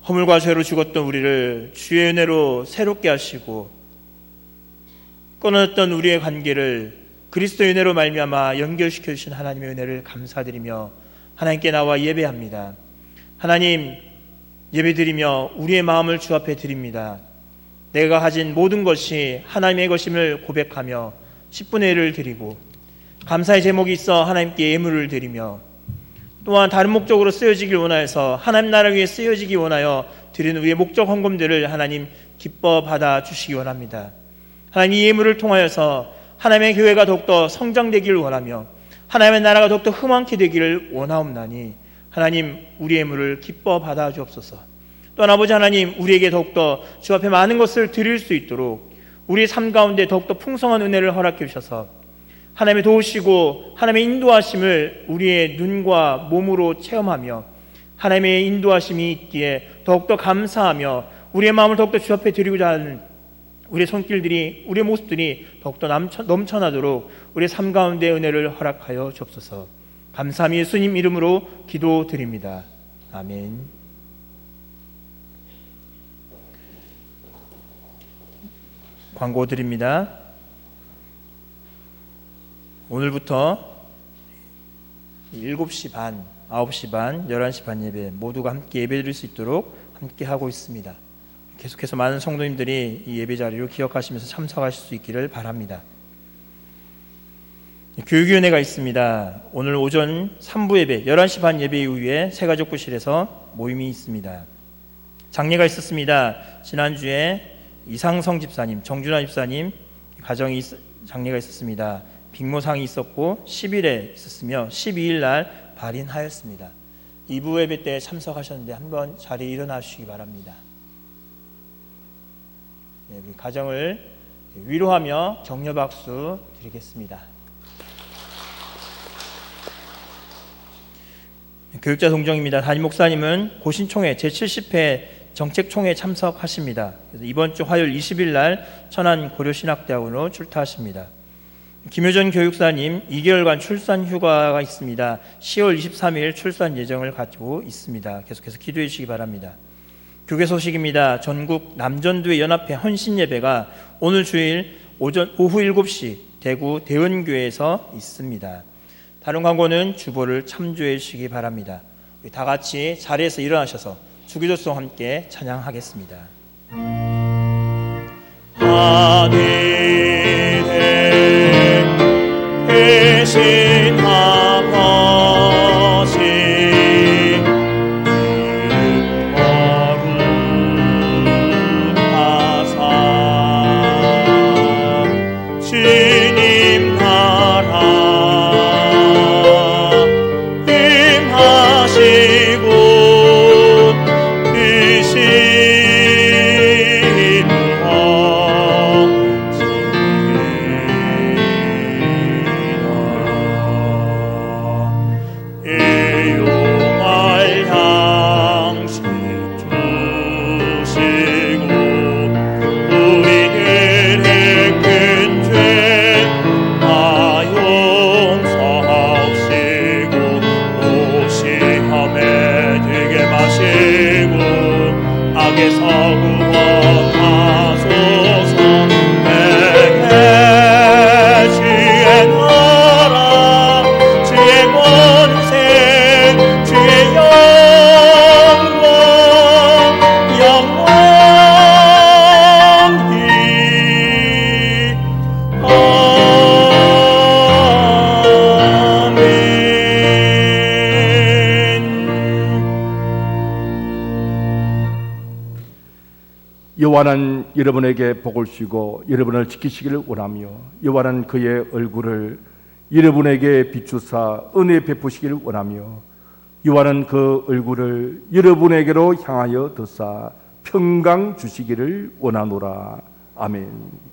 허물과 죄로 죽었던 우리를 주의 은혜로 새롭게 하시고 끊어졌던 우리의 관계를 그리스도의 은혜로 말미암아 연결시켜 주신 하나님의 은혜를 감사드리며 하나님께 나와 예배합니다. 하나님, 예배드리며 우리의 마음을 주 앞에 드립니다. 내가 가진 모든 것이 하나님의 것임을 고백하며 10분의 1을 드리고 감사의 제목이 있어 하나님께 예물을 드리며 또한 다른 목적으로 쓰여지길 원하여서 하나님 나라를 위해 쓰여지기 원하여 드리는 우리의 목적 헌금들을 하나님 기뻐 받아 주시기 원합니다. 하나님, 이 예물을 통하여서 하나님의 교회가 더욱더 성장되기를 원하며 하나님의 나라가 더욱더 흥왕케 되기를 원하옵나니 하나님, 우리의 예물을 기뻐 받아 주옵소서. 또한 아버지 하나님, 우리에게 더욱더 주 앞에 많은 것을 드릴 수 있도록 우리의 삶 가운데 더욱더 풍성한 은혜를 허락해 주셔서 하나님의 도우시고 하나님의 인도하심을 우리의 눈과 몸으로 체험하며 하나님의 인도하심이 있기에 더욱더 감사하며 우리의 마음을 더욱더 주 앞에 드리고자 하는 우리의 손길들이, 우리의 모습들이 더욱더 넘쳐나도록 우리의 삶 가운데 은혜를 허락하여 주옵소서. 감사함이 예수님 이름으로 기도드립니다. 아멘. 광고 드립니다. 오늘부터 7시 반, 9시 반, 11시 반 예배 모두가 함께 예배드릴 수 있도록 함께 하고 있습니다. 계속해서 많은 성도님들이 이 예배 자리로 기억하시면서 참석하실 수 있기를 바랍니다. 교육위원회가 있습니다. 오늘 오전 3부 예배, 11시 반 예배 이후에 새가족부실에서 모임이 있습니다. 장례가 있었습니다. 지난주에 이상성 집사님, 정준하 집사님 가정이 장례가 있었습니다. 빅모상이 있었고 10일에 있었으며 12일 날 발인하였습니다. 2부 예배 때 참석하셨는데 한번 자리에 일어나 주시기 바랍니다. 네, 우리 가정을 위로하며 격려 박수 드리겠습니다. 교육자 동정입니다. 담임 목사님은 고신총회 제70회 정책총회에 참석하십니다. 그래서 이번 주 화요일 20일 날 천안 고려신학대학원으로 출타하십니다. 김효전 교육사님 2개월간 출산 휴가가 있습니다. 10월 23일 출산 예정을 가지고 있습니다. 계속해서 기도해 주시기 바랍니다. 교계 소식입니다. 전국 남전도회 연합회 헌신 예배가 오늘 주일 오후 7시 대구 대원교회에서 있습니다. 다른 광고는 주보를 참조해 주시기 바랍니다. 우리 다 같이 자리에서 일어나셔서 주기도송 함께 찬양하겠습니다. 하늘에 계신 아버지 거룩하사 주님 나라 임하시고 여호와는 여러분에게 복을 주시고 여러분을 지키시기를 원하며 여호와는 그의 얼굴을 여러분에게 비추사 은혜 베푸시기를 원하며 여호와는 그 얼굴을 여러분에게로 향하여 드사 평강 주시기를 원하노라. 아멘.